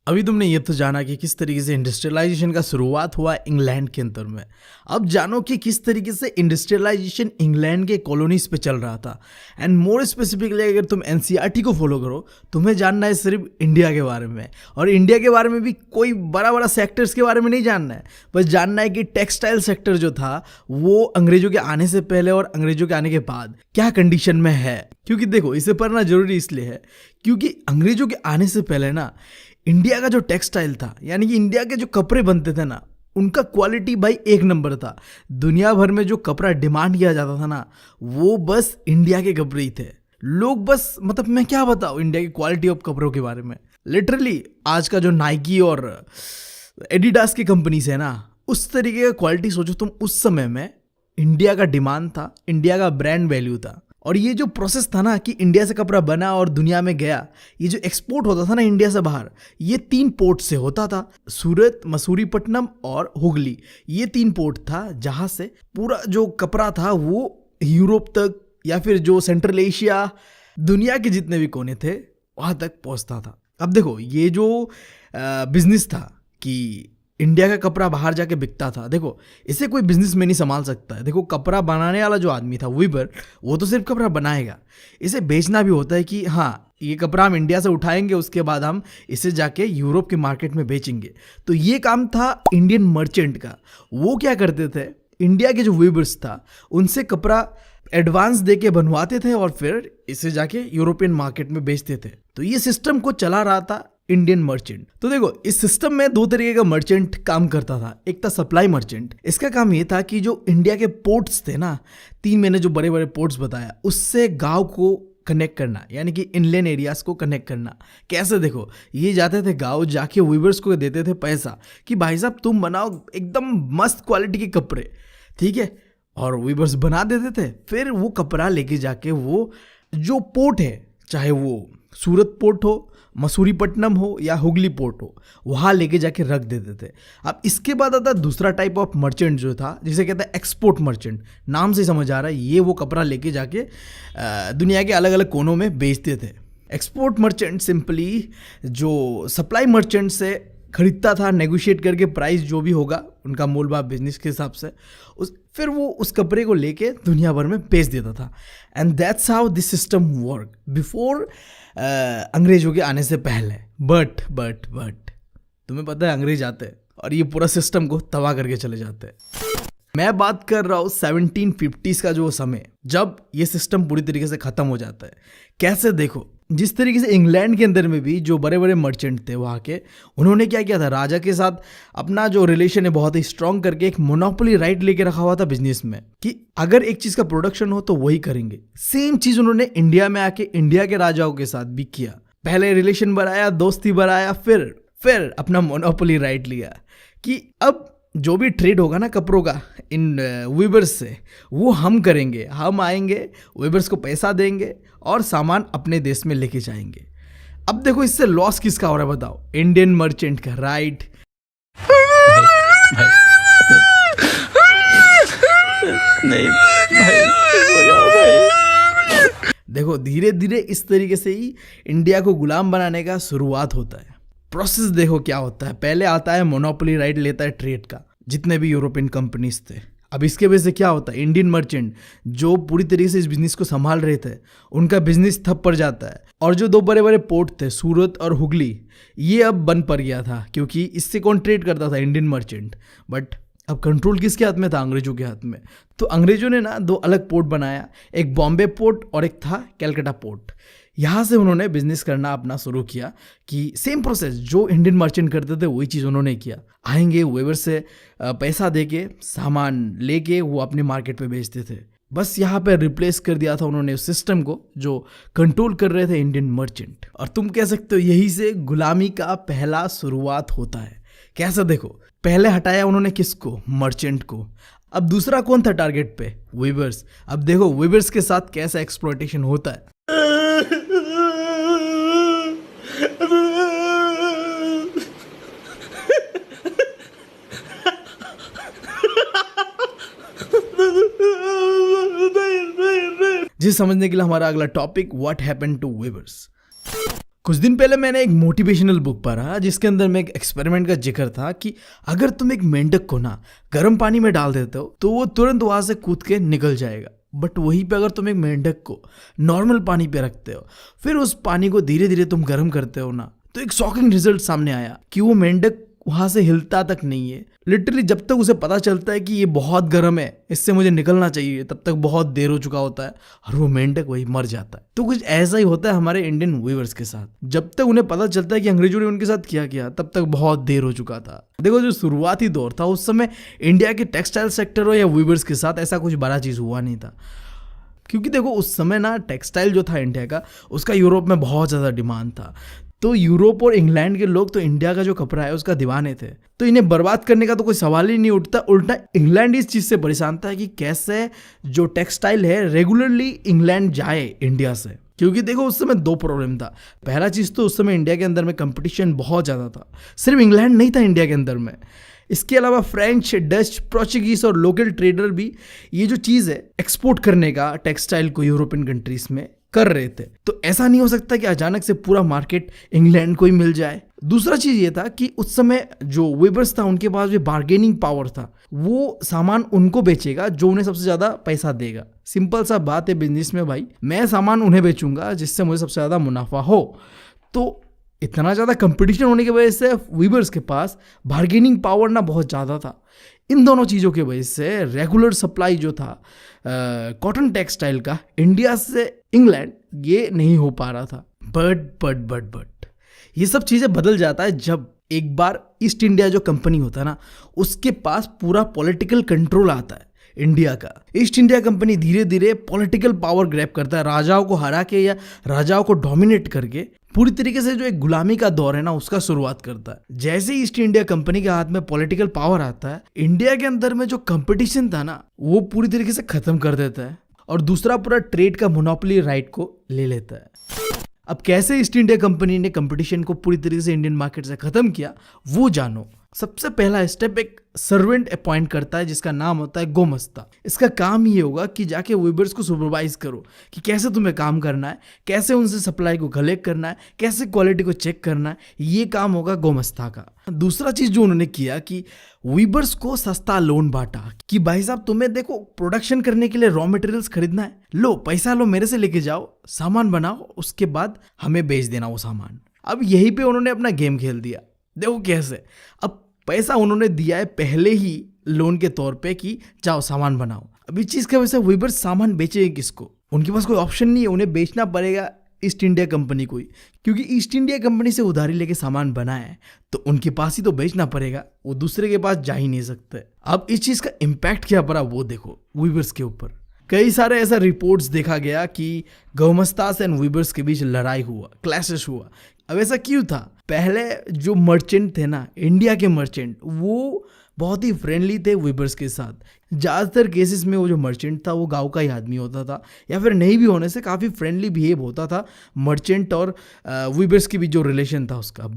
अभी तुमने ये तो जाना कि किस तरीके से इंडस्ट्रियलाइजेशन का शुरुआत हुआ इंग्लैंड के अंदर में। अब जानो कि किस तरीके से इंडस्ट्रियलाइजेशन इंग्लैंड के कॉलोनीज पे चल रहा था। एंड मोर स्पेसिफिकली अगर तुम एनसीईआरटी को फॉलो करो, तुम्हें जानना है सिर्फ इंडिया के बारे में। और इंडिया के बारे में भी कोई बड़ा बड़ा सेक्टर्स के बारे में नहीं जानना है, बस जानना है कि टेक्सटाइल सेक्टर जो था वो अंग्रेजों के आने से पहले और अंग्रेजों के आने के बाद क्या कंडीशन में है। क्योंकि देखो इसे पढ़ना जरूरी इसलिए है क्योंकि अंग्रेजों के आने से पहले ना इंडिया का जो टेक्सटाइल था यानी कि इंडिया के जो कपड़े बनते थे ना, उनका क्वालिटी भाई एक नंबर था। दुनिया भर में जो कपड़ा डिमांड किया जाता था ना, वो बस इंडिया के कपड़े ही थे। लोग बस, मतलब मैं क्या बताऊँ इंडिया की क्वालिटी ऑफ कपड़ों के बारे में। लिटरली आज का जो नाइकी और एडिडास की कंपनीज है ना, उस तरीके का क्वालिटी सोचो तुम। उस समय में इंडिया का डिमांड था, इंडिया का ब्रांड वैल्यू था। और ये जो प्रोसेस था ना कि इंडिया से कपड़ा बना और दुनिया में गया, ये जो एक्सपोर्ट होता था ना इंडिया से बाहर, ये 3 पोर्ट से होता था। सूरत, मसूरीपट्टनम और हुगली, ये 3 पोर्ट था जहाँ से पूरा जो कपड़ा था वो यूरोप तक या फिर जो सेंट्रल एशिया, दुनिया के जितने भी कोने थे वहाँ तक पहुँचता था। अब देखो ये जो बिजनेस था कि इंडिया का कपड़ा बाहर जाके बिकता था, देखो इसे कोई बिजनेस में नहीं संभाल सकता है। देखो कपड़ा बनाने वाला जो आदमी था वीवर, वो तो सिर्फ कपड़ा बनाएगा, इसे बेचना भी होता है कि हाँ ये कपड़ा हम इंडिया से उठाएंगे, उसके बाद हम इसे जाके यूरोप के मार्केट में बेचेंगे। तो ये काम था इंडियन मर्चेंट का। वो क्या करते थे, इंडिया के जो वीवर्स था उनसे कपड़ा एडवांस दे के बनवाते थे और फिर इसे जाके यूरोपियन मार्केट में बेचते थे। तो ये सिस्टम को चला रहा था इंडियन मर्चेंट। तो देखो इस सिस्टम में 2 तरीके का मर्चेंट काम करता था। एक था सप्लाई मर्चेंट। इसका काम ये था कि जो इंडिया के पोर्ट्स थे ना, 3 मैंने जो बड़े बड़े पोर्ट्स बताया, उससे गांव को कनेक्ट करना, यानी कि इनलैंड एरियाज को कनेक्ट करना। कैसे, देखो ये जाते थे गांव, जाके वीवर्स को देते थे पैसा कि भाई साहब तुम बनाओ एकदम मस्त क्वालिटी के कपड़े, ठीक है। और वीवर्स बना देते थे। फिर वो कपड़ा लेके जाके वो जो पोर्ट है, चाहे वो सूरत पोर्ट हो, मसूरीपट्टनम हो या हुगली पोर्ट हो, वहाँ लेके जाके रख देते थे। अब इसके बाद आता दूसरा टाइप ऑफ मर्चेंट जो था, जिसे कहते हैं एक्सपोर्ट मर्चेंट। नाम से समझ आ रहा है, ये वो कपड़ा लेके जाके दुनिया के अलग अलग कोनों में बेचते थे। एक्सपोर्ट मर्चेंट सिंपली जो सप्लाई मर्चेंट से खरीदता था, नेगोशिएट करके प्राइस जो भी होगा उनका मोल भाव बिजनेस के हिसाब से, फिर वो उस कपड़े को लेके दुनिया भर में बेच देता था। And that's how this system work before अंग्रेजों के आने से पहले। बट तुम्हें पता है अंग्रेज आते और ये पूरा सिस्टम को तबाह करके चले जाते हैं। मैं बात कर रहा हूँ 1750s का जो समय, जब ये सिस्टम पूरी तरीके से खत्म हो जाता है। कैसे देखो, जिस तरीके से इंग्लैंड के अंदर में भी जो बड़े बड़े मर्चेंट थे वहाँ के, उन्होंने क्या किया था, राजा के साथ अपना जो रिलेशन है बहुत ही स्ट्रांग करके एक मोनोपोली राइट लेके रखा हुआ था बिजनेस में, कि अगर एक चीज़ का प्रोडक्शन हो तो वही करेंगे। सेम चीज़ उन्होंने इंडिया में आके इंडिया के राजाओं के साथ भी किया। पहले रिलेशन बढ़ाया, दोस्ती बढ़ाया, फिर अपना मोनोपोली राइट लिया कि अब जो भी ट्रेड होगा ना कपड़ों का इन वीवर्स से, वो हम करेंगे। हम आएंगे, वीवर्स को पैसा देंगे और सामान अपने देश में लेके जाएंगे। अब देखो इससे लॉस किसका हो रहा है बताओ? इंडियन मर्चेंट का, राइट? देखो धीरे धीरे इस तरीके से ही इंडिया को गुलाम बनाने का शुरुआत होता है। प्रोसेस देखो क्या होता है। पहले आता है मोनोपोली राइट लेता है ट्रेड का, जितने भी यूरोपियन कंपनीज थे। अब इसके वजह से क्या होता है, इंडियन मर्चेंट जो पूरी तरीके से इस बिजनेस को संभाल रहे थे, उनका बिजनेस ठप पड़ जाता है। और जो दो बड़े बड़े पोर्ट थे, सूरत और हुगली, ये अब बंद पड़ गया था, क्योंकि इससे कौन ट्रेड करता था? Indian merchant. बट अब कंट्रोल किसके हाथ में था? अंग्रेजों के हाथ में। तो अंग्रेजों ने ना दो अलग पोर्ट बनाया, एक बॉम्बे पोर्ट और एक था कैलकाटा पोर्ट। यहाँ से उन्होंने बिजनेस करना अपना शुरू किया कि सेम प्रोसेस जो इंडियन मर्चेंट करते थे वही चीज़ उन्होंने किया। आएंगे वेवर से पैसा देके सामान लेके वो अपने मार्केट पे बेचते थे। बस यहाँ पे रिप्लेस कर दिया था उन्होंने उस सिस्टम को जो कंट्रोल कर रहे थे इंडियन मर्चेंट। और तुम कह सकते हो यही से गुलामी का पहला शुरुआत होता है। कैसे देखो, पहले हटाया उन्होंने किसको? मर्चेंट को। अब दूसरा कौन था टारगेट पे? वीवर्स। अब देखो वीवर्स के साथ कैसा एक्सप्लॉयटेशन होता है। जिसे समझने के लिए हमारा अगला topic, what happened to weavers. कुछ दिन पहले मैंने एक मोटिवेशनल बुक पढ़ा जिसके अंदर में एक एक्सपेरिमेंट का जिक्र था कि अगर तुम एक मेंढक को ना गर्म पानी में डाल देते हो तो वो तुरंत वहां से कूद के निकल जाएगा। बट वहीं पे अगर तुम एक मेंढक को नॉर्मल पानी पे रखते हो, फिर उस पानी को धीरे धीरे तुम गर्म करते हो ना, तो एक शॉकिंग रिजल्ट सामने आया कि वो मेंढक वहां से हिलता तक नहीं है। लिटरली जब तक उसे पता चलता है कि ये बहुत गर्म है, इससे मुझे निकलना चाहिए, तब तक बहुत देर हो चुका होता है और वो मेंढक वही मर जाता है। तो कुछ ऐसा ही होता है हमारे इंडियन वीवर्स के साथ। जब तक उन्हें पता चलता है कि अंग्रेजों ने उनके साथ क्या किया, तब तक बहुत देर हो चुका था। देखो जो शुरुआती दौर था उस समय इंडिया के टेक्सटाइल सेक्टर हो या वीवर्स के साथ ऐसा कुछ बड़ा चीज हुआ नहीं था, क्योंकि देखो उस समय ना टेक्सटाइल जो था इंडिया का, उसका यूरोप में बहुत ज़्यादा डिमांड था। तो यूरोप और इंग्लैंड के लोग तो इंडिया का जो कपड़ा है उसका दीवाने थे, तो इन्हें बर्बाद करने का तो कोई सवाल ही नहीं उठता। उल्टा इंग्लैंड इस चीज़ से परेशान था कि कैसे जो टेक्सटाइल है रेगुलरली इंग्लैंड जाए इंडिया से, क्योंकि देखो उस समय दो प्रॉब्लम था। पहला चीज़ तो उस समय इंडिया के अंदर में कंपटीशन बहुत ज़्यादा था, सिर्फ इंग्लैंड नहीं था इंडिया के अंदर में, इसके अलावा फ्रेंच, डच, पोर्चुगीज और लोकल ट्रेडर भी ये जो चीज़ है एक्सपोर्ट करने का टेक्सटाइल को यूरोपियन कंट्रीज में कर रहे थे। तो ऐसा नहीं हो सकता कि अचानक से पूरा मार्केट इंग्लैंड को ही मिल जाए। दूसरा चीज ये था कि उस समय जो वीवर्स था उनके पास जो बार्गेनिंग पावर था, वो सामान उनको बेचेगा जो उन्हें सबसे ज्यादा पैसा देगा। सिंपल सा बात है बिजनेस में भाई, मैं सामान उन्हें बेचूंगा जिससे मुझे सबसे ज्यादा मुनाफा हो। तो इतना ज़्यादा कंपटीशन होने की वजह से वीवर्स के पास बार्गेनिंग पावर ना बहुत ज़्यादा था। इन दोनों चीज़ों की वजह से रेगुलर सप्लाई जो था कॉटन टेक्सटाइल का इंडिया से इंग्लैंड, ये नहीं हो पा रहा था। बट ये सब चीज़ें बदल जाता है जब एक बार ईस्ट इंडिया जो कंपनी होता है ना, उसके पास पूरा पॉलिटिकल कंट्रोल आता है इंडिया का। ईस्ट इंडिया कंपनी धीरे धीरे पॉलिटिकल पावर ग्रैब करता है, राजाओं को हरा के या राजाओं को डोमिनेट करके पूरी तरीके से जो एक गुलामी का दौर है ना उसका शुरुआत करता है। जैसे ईस्ट इंडिया कंपनी के हाथ में पॉलिटिकल पावर आता है, इंडिया के अंदर में जो कंपटीशन था ना वो पूरी तरीके से खत्म कर देता है और दूसरा पूरा ट्रेड का मोनोपोली राइट को ले लेता है। अब कैसे ईस्ट इंडिया कंपनी ने कंपटीशन को पूरी तरीके से इंडियन मार्केट से खत्म किया वो जानो। सबसे पहला स्टेप एक सर्वेंट अपॉइंट करता है जिसका नाम होता है गोमस्ता। इसका काम ये होगा कि जाके वीवर्स को सुपरवाइज करो कि कैसे तुम्हें काम करना है, कैसे उनसे सप्लाई को कलेक्ट करना है, कैसे क्वालिटी को चेक करना है, ये काम होगा गोमस्ता का। दूसरा चीज जो उन्होंने किया कि वीवर्स को सस्ता लोन बांटा कि भाई साहब तुम्हें देखो प्रोडक्शन करने के लिए रॉ मटेरियल्स खरीदना है, लो पैसा लो, मेरे से लेके जाओ, सामान बनाओ, उसके बाद हमें बेच देना वो सामान। अब यही पे उन्होंने अपना गेम खेल दिया। देखो कैसे, अब पैसा उन्होंने दिया है पहले ही लोन के तौर पे कि जाओ सामान बनाओ। अब इस चीज़ की वजह से वीवर्स सामान बेचेंगे किसको? उनके पास कोई ऑप्शन नहीं है, उन्हें बेचना पड़ेगा ईस्ट इंडिया कंपनी को ही, क्योंकि ईस्ट इंडिया कंपनी से उधारी लेके सामान बनाए तो उनके पास ही तो बेचना पड़ेगा, वो दूसरे के पास जा ही नहीं सकते। अब इस चीज़ का इम्पैक्ट क्या पड़ा वो देखो वीवर्स के ऊपर। कई सारे ऐसा रिपोर्ट्स देखा गया कि गौमस्तास एंड वीवर्स के बीच लड़ाई हुआ, क्लैशेस हुआ। अब ऐसा क्यों था? पहले जो मर्चेंट थे ना, इंडिया के मर्चेंट, वो बहुत ही फ्रेंडली थे वीवर्स के साथ। ज़्यादातर केसेस में वो जो मर्चेंट था वो गांव का ही आदमी होता था, या फिर नहीं भी होने से काफ़ी फ्रेंडली बिहेव होता था मर्चेंट और वीवर्स के बीच जो रिलेशन था उसका।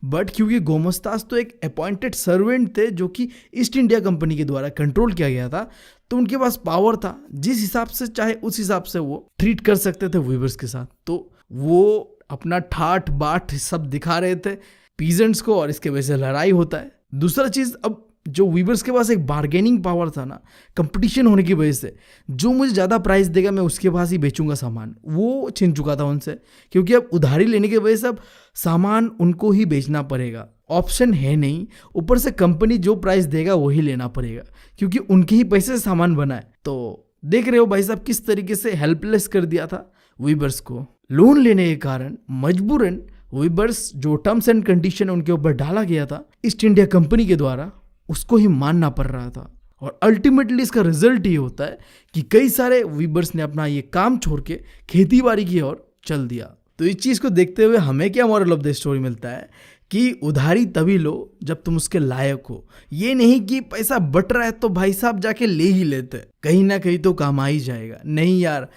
बट क्योंकि गोमस्तास तो एक अपॉइंटेड सर्वेंट थे जो कि ईस्ट इंडिया कंपनी के द्वारा कंट्रोल किया गया था, तो उनके पास पावर था, जिस हिसाब से चाहे उस हिसाब से वो ट्रीट कर सकते थे वीवर्स के साथ। तो वो अपना ठाठ बाट सब दिखा रहे थे पीजेंट्स को, और इसके वजह से लड़ाई होता है। दूसरा चीज़, अब जो वीवर्स के पास एक बार्गेनिंग पावर था ना, कंपटीशन होने की वजह से जो मुझे ज़्यादा प्राइस देगा मैं उसके पास ही बेचूंगा सामान, वो छिन चुका था उनसे, क्योंकि अब उधारी लेने की वजह से अब सामान उनको ही बेचना पड़ेगा, ऑप्शन है नहीं। ऊपर से कंपनी जो प्राइस देगा वही लेना पड़ेगा, क्योंकि उनके ही पैसे से सामान बना है। तो देख रहे हो भाई साहब किस तरीके से हेल्पलेस कर दिया था वीवर्स को। लोन लेने के कारण मजबूरन वीवर्स जो टर्म्स एंड कंडीशन उनके ऊपर डाला गया था ईस्ट इंडिया कंपनी के द्वारा, उसको ही मानना पड़ रहा था। और अल्टीमेटली इसका रिजल्ट ये होता है कि कई सारे वीवर्स ने अपना ये काम छोड़ के खेती बाड़ी की ओर चल दिया। तो इस चीज़ को देखते हुए हमें क्या मॉरल ऑफ द स्टोरी मिलता है कि उधारी तभी लो जब तुम उसके लायक हो। ये नहीं कि पैसा बट रहा है तो भाई साहब जाके ले ही लेते, कहीं ना कहीं तो काम आ ही जाएगा। नहीं यार,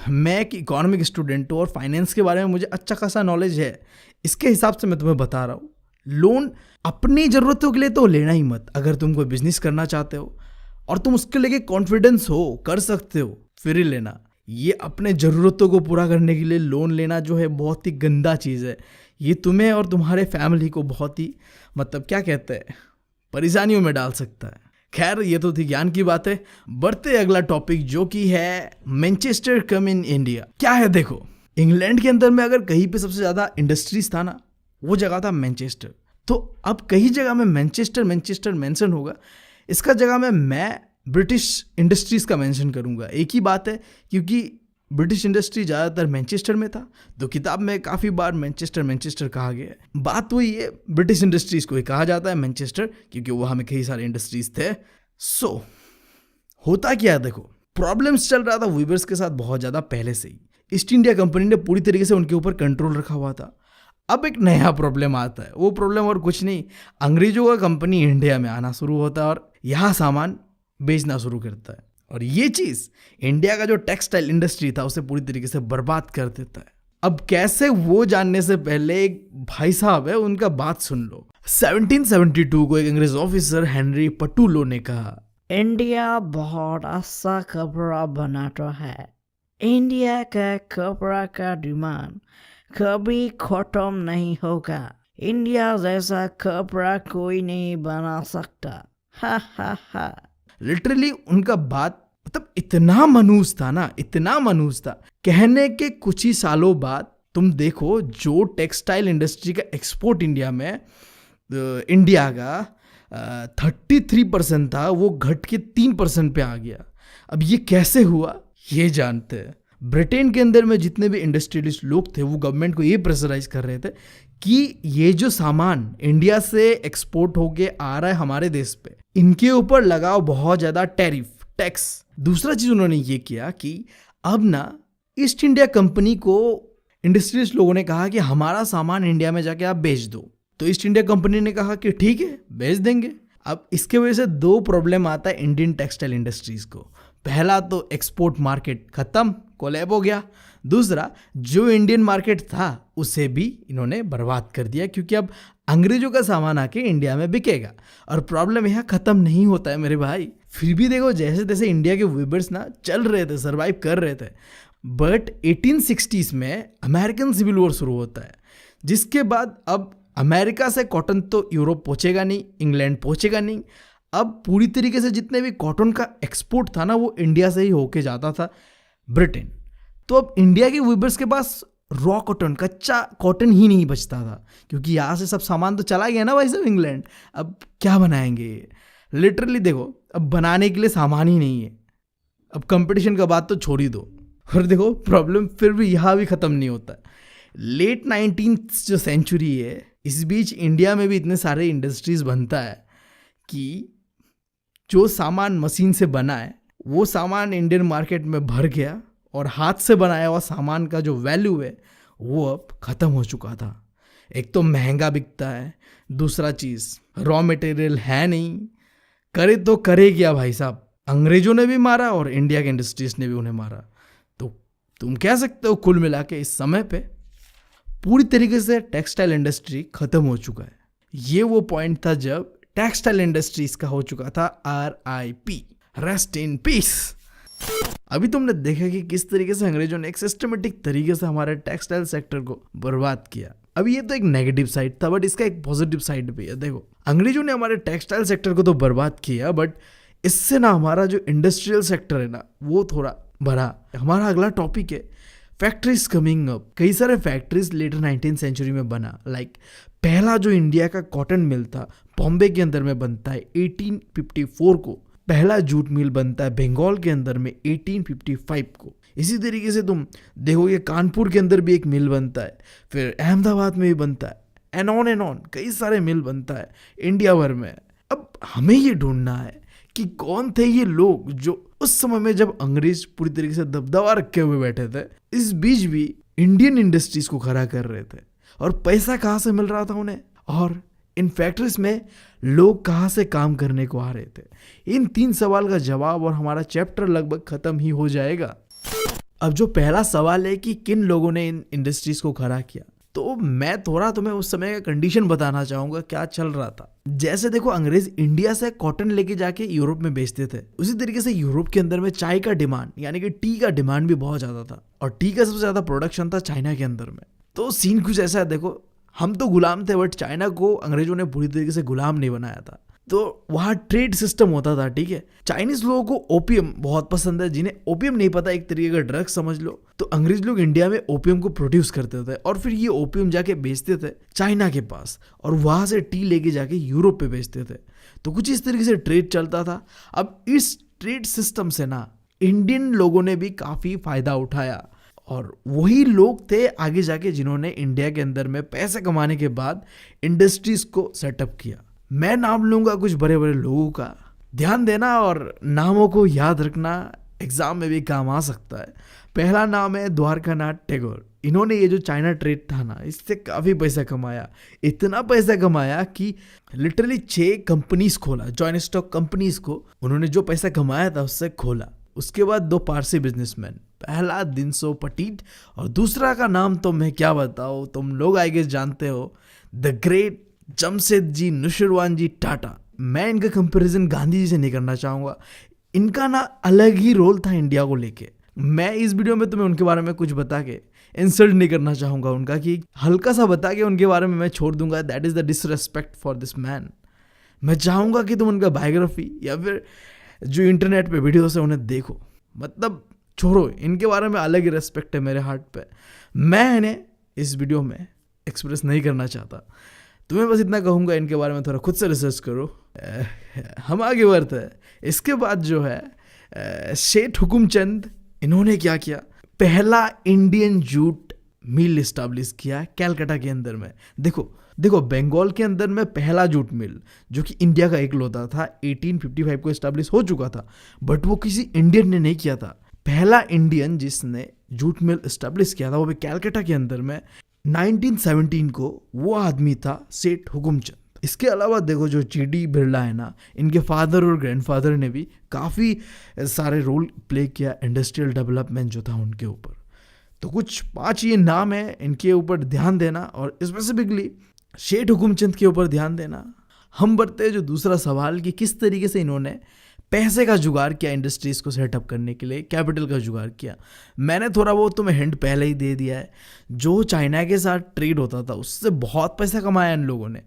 मैं एक इकोनॉमिक स्टूडेंट हूँ और फाइनेंस के बारे में मुझे अच्छा खासा नॉलेज है, इसके हिसाब से मैं तुम्हें बता रहा हूँ। लोन अपनी ज़रूरतों के लिए तो लेना ही मत। अगर तुम कोई बिजनेस करना चाहते हो और तुम उसके लिए कॉन्फिडेंस हो, कर सकते हो, फिर ही लेना। ये अपने ज़रूरतों को पूरा करने के लिए लोन लेना जो है बहुत ही गंदा चीज़ है। ये तुम्हें और तुम्हारे फैमिली को बहुत ही क्या कहते हैं, परेशानियों में डाल सकता है। खैर, ये तो थी ज्ञान की बात है। बढ़ते अगला टॉपिक जो कि है मैनचेस्टर कम इन इंडिया। क्या है देखो, इंग्लैंड के अंदर में अगर कहीं पे सबसे ज़्यादा इंडस्ट्रीज था ना, वो जगह था मैनचेस्टर। तो अब कई जगह में मैनचेस्टर मेंशन होगा, इसका जगह में मैं ब्रिटिश इंडस्ट्रीज का मेंशन करूंगा। एक ही बात है, क्योंकि ब्रिटिश इंडस्ट्री ज़्यादातर मैनचेस्टर में था, तो किताब में काफ़ी बार मैनचेस्टर कहा गया है। बात वही है, ब्रिटिश इंडस्ट्रीज को ही कहा जाता है मैनचेस्टर, क्योंकि वहाँ में कई सारे इंडस्ट्रीज थे। सो होता क्या है देखो, प्रॉब्लम्स चल रहा था वीवर्स के साथ बहुत ज़्यादा पहले से ही। ईस्ट इंडिया कंपनी ने पूरी तरीके से उनके ऊपर कंट्रोल रखा हुआ था। अब एक नया प्रॉब्लम आता है, वो प्रॉब्लम और कुछ नहीं, अंग्रेजों का कंपनी इंडिया में आना शुरू होता है और यहाँ सामान बेचना शुरू करता है, और ये चीज़ इंडिया का जो टेक्सटाइल इंडस्ट्री था उसे पूरी तरीके से बर्बाद कर देता है। अब कैसे, वो जानने से पहले एक भाई साहब है, उनका बात सुन लो। 1772 को एक अंग्रेज ऑफिसर हेनरी पटुलो ने कहा, इंडिया बहुत अच्छा कपड़ा बनाता है। इंडिया का कपड़ा का डिमांड कभी खत्म नहीं होगा। इंडिया जैसा कपड़ा कोई नहीं बना सकता। हा हा हा। लिटरली उनका बात इतना मनहूस था ना, इतना मनहूस था। कहने के कुछ ही सालों बाद तुम देखो, जो टेक्सटाइल इंडस्ट्री का एक्सपोर्ट इंडिया में इंडिया का 33% था, वो घट के 3% पे आ गया। अब ये कैसे हुआ ये जानते हैं। ब्रिटेन के अंदर में जितने भी इंडस्ट्रियलिस्ट लोग थे, वो गवर्नमेंट को ये प्रेशराइज कर रहे थे कि ये जो सामान इंडिया से एक्सपोर्ट होके आ रहा है हमारे देश पे, इनके ऊपर लगाओ बहुत ज़्यादा टैरिफ, टैक्स। दूसरा चीज़ उन्होंने ये किया कि अब ना ईस्ट इंडिया कंपनी को इंडस्ट्रियलिस्ट लोगों ने कहा कि हमारा सामान इंडिया में जाके आप बेच दो। तो ईस्ट इंडिया कंपनी ने कहा कि ठीक है, बेच देंगे। अब इसके वजह से दो प्रॉब्लम आता है इंडियन टेक्सटाइल इंडस्ट्रीज को। पहला तो एक्सपोर्ट मार्केट खत्म, कोलैब हो गया। दूसरा, जो इंडियन मार्केट था उसे भी इन्होंने बर्बाद कर दिया, क्योंकि अब अंग्रेजों का सामान आके इंडिया में बिकेगा। और प्रॉब्लम यहाँ ख़त्म नहीं होता है मेरे भाई। फिर भी देखो, जैसे तैसे इंडिया के वीवर्स ना चल रहे थे, सर्वाइव कर रहे थे। बट 1860s में अमेरिकन सिविल वॉर शुरू होता है, जिसके बाद अब अमेरिका से कॉटन तो यूरोप पहुँचेगा नहीं, इंग्लैंड पहुँचेगा नहीं। अब पूरी तरीके से जितने भी कॉटन का एक्सपोर्ट था ना, वो इंडिया से ही होके जाता था ब्रिटेन। तो अब इंडिया के वीवर्स के पास रॉ कॉटन, कच्चा कॉटन ही नहीं बचता था, क्योंकि यहाँ से सब सामान तो चला गया ना भाई साहब इंग्लैंड। अब क्या बनाएंगे? लिटरली देखो, अब बनाने के लिए सामान ही नहीं है। अब कंपटीशन का बात तो छोड़ ही दो। और देखो प्रॉब्लम फिर भी यहाँ भी ख़त्म नहीं होता। लेट 19th जो सेंचुरी है, इस बीच इंडिया में भी इतने सारे इंडस्ट्रीज बनता है कि जो सामान मशीन से बना है वो सामान इंडियन मार्केट में भर गया, और हाथ से बनाया हुआ सामान का जो वैल्यू है वो अब ख़त्म हो चुका था। एक तो महंगा बिकता है, दूसरा चीज़ रॉ मटेरियल है नहीं, करे तो करे क्या भाई साहब। अंग्रेजों ने भी मारा और इंडिया के इंडस्ट्रीज ने भी उन्हें मारा। तो तुम कह सकते हो कुल मिला के इस समय पे पूरी तरीके से टेक्सटाइल इंडस्ट्री खत्म हो चुका है। ये वो पॉइंट था जब टेक्सटाइल इंडस्ट्रीज का हो चुका था RIP, रेस्ट इन पीस। अभी तुमने देखा कि किस तरीके से अंग्रेजों ने एक सिस्टमेटिक तरीके से हमारे टेक्सटाइल सेक्टर को बर्बाद किया। अभी ये तो एक नेगेटिव साइड था, बट इसका एक पॉजिटिव साइड भी है। देखो, अंग्रेजों ने हमारे टेक्सटाइल सेक्टर को तो बर्बाद किया, बट इससे ना हमारा जो इंडस्ट्रियल सेक्टर है ना वो थोड़ा बढ़ा। हमारा अगला टॉपिक है फैक्ट्रीज कमिंग अप। कई सारे फैक्ट्रीज लेटर 19th सेंचुरी में बना। पहला जो इंडिया का कॉटन मिल था बॉम्बे के अंदर में बनता है 1854 को। पहला जूट मिल बनता है बंगाल के अंदर में 1855 को। इसी तरीके से तुम देखोगे कानपुर के अंदर भी एक मिल बनता है, फिर अहमदाबाद में भी बनता है, एंड ऑन कई सारे मिल बनता है इंडिया भर में। अब हमें ये ढूंढना है कि कौन थे ये लोग जो उस समय में जब अंग्रेज पूरी तरीके से दबदबा रखे हुए बैठे थे, इस बीच भी इंडियन इंडस्ट्रीज को खड़ा कर रहे थे, और पैसा कहाँ से मिल रहा था उन्हें, और इन फैक्ट्रीज में लोग कहाँ से काम करने को आ रहे थे। इन 3 सवाल का जवाब और हमारा चैप्टर लगभग खत्म ही हो जाएगा। अब जो पहला सवाल है कि किन लोगों ने इन इंडस्ट्रीज को खड़ा किया, तो मैं थोड़ा तुम्हें उस समय का कंडीशन बताना चाहूंगा क्या चल रहा था। जैसे देखो, अंग्रेज इंडिया से कॉटन लेके जाके यूरोप में बेचते थे, उसी तरीके से यूरोप के अंदर में चाय का डिमांड यानी कि टी का डिमांड भी बहुत ज्यादा था, और टी का सबसे ज्यादा प्रोडक्शन था चाइना के अंदर में। तो सीन कुछ ऐसा है, देखो हम तो गुलाम थे, बट चाइना को अंग्रेजों ने पूरी तरीके से गुलाम नहीं बनाया था। तो वहाँ ट्रेड सिस्टम होता था, ठीक है। चाइनीज लोगों को ओपियम बहुत पसंद है, जिन्हें ओपियम नहीं पता एक तरीके का ड्रग समझ लो। तो अंग्रेज लोग इंडिया में ओपियम को प्रोड्यूस करते थे, और फिर ये ओपियम जाके बेचते थे चाइना के पास, और वहाँ से टी लेके जाके यूरोप पे बेचते थे। तो कुछ इस तरीके से ट्रेड चलता था। अब इस ट्रेड सिस्टम से ना इंडियन लोगों ने भी काफ़ी फायदा उठाया, और वही लोग थे आगे जाके जिन्होंने इंडिया के अंदर में पैसे कमाने के बाद इंडस्ट्रीज को सेटअप किया। मैं नाम लूंगा कुछ बड़े बड़े लोगों का, ध्यान देना और नामों को याद रखना, एग्जाम में भी काम आ सकता है। पहला नाम है द्वारकानाथ टैगोर। इन्होंने ये जो चाइना ट्रेड था ना, इससे काफ़ी पैसा कमाया। इतना पैसा कमाया कि लिटरली 6 कंपनीज खोला, जॉइंट स्टॉक कंपनीज को उन्होंने जो पैसा कमाया था उससे खोला। उसके बाद 2 पारसी बिजनेसमैन, पहला दिनसो पटीट और दूसरा का नाम तो मैं क्या बताऊँ, तुम लोग आई गेस जानते हो, द ग्रेट जमशेदजी नुशिरवानजी टाटा। मैं इनका कंपैरिजन गांधी जी से नहीं करना चाहूँगा, इनका ना अलग ही रोल था इंडिया को लेके। मैं इस वीडियो में तुम्हें उनके बारे में कुछ बता के इंसल्ट नहीं करना चाहूँगा उनका, कि हल्का सा बता के उनके बारे में मैं छोड़ दूंगा। That is the disrespect for this man. मैं चाहूँगा कि तुम उनका बायोग्राफी या फिर जो इंटरनेट पे वीडियोस है उन्हें देखो। मतलब छोड़ो, इनके बारे में अलग ही रेस्पेक्ट है मेरे हार्ट पे। मैं इन्हें इस वीडियो में एक्सप्रेस नहीं करना चाहता। तुम्हें बस इतना कहूँगा, इनके बारे में थोड़ा खुद से रिसर्च करो। हम आगे बढ़ते हैं। इसके बाद जो है सेठ हुकुमचंद, इन्होंने क्या किया, पहला इंडियन जूट मिल इस्टेब्लिश किया कैलकाटा के अंदर में। देखो बंगाल के अंदर में पहला जूट मिल जो कि इंडिया का इकलौता था 1855 को इस्टेब्लिश हो चुका था, बट वो किसी इंडियन ने नहीं किया था। पहला इंडियन जिसने जूट मिल इस्टेब्लिश किया था वो भी कैलकाटा के अंदर में 1917 को, वो आदमी था सेठ हुकुमचंद। इसके अलावा देखो जो GD बिरला है ना, इनके फादर और ग्रैंडफादर ने भी काफ़ी सारे रोल प्ले किया इंडस्ट्रियल डेवलपमेंट जो था उनके ऊपर। तो कुछ 5 ये नाम है, इनके ऊपर ध्यान देना, और स्पेसिफिकली सेठ हुकुमचंद के ऊपर ध्यान देना। हम बढ़ते हैं जो दूसरा सवाल कि किस तरीके से इन्होंने पैसे का जुगाड़ किया इंडस्ट्रीज़ को सेटअप करने के लिए, कैपिटल का जुगाड़ किया। मैंने थोड़ा बहुत तुम्हें हिंट पहले ही दे दिया है। जो चाइना के साथ ट्रेड होता था उससे बहुत पैसा कमाया इन लोगों ने,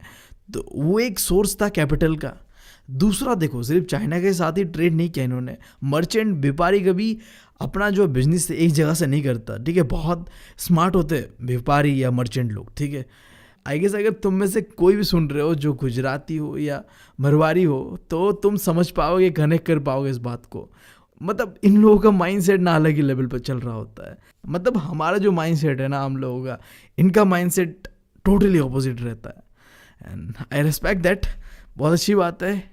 तो वो एक सोर्स था कैपिटल का। दूसरा देखो, सिर्फ चाइना के साथ ही ट्रेड नहीं किया इन्होंने, मर्चेंट व्यापारी कभी अपना जो बिजनेस एक जगह से नहीं करता, ठीक है। बहुत स्मार्ट होते हैं व्यापारी या मर्चेंट लोग, ठीक है। आई गेस अगर तुम में से कोई भी सुन रहे हो जो गुजराती हो या मरवारी हो तो तुम समझ पाओगे, कनेक्ट कर पाओगे इस बात को। मतलब इन लोगों का माइंडसेट ना अलग ही लेवल पर चल रहा होता है। मतलब हमारा जो माइंडसेट है ना हम लोगों का, इनका माइंडसेट टोटली ऑपोजिट रहता है। एंड आई रिस्पेक्ट दैट, बहुत अच्छी बात है।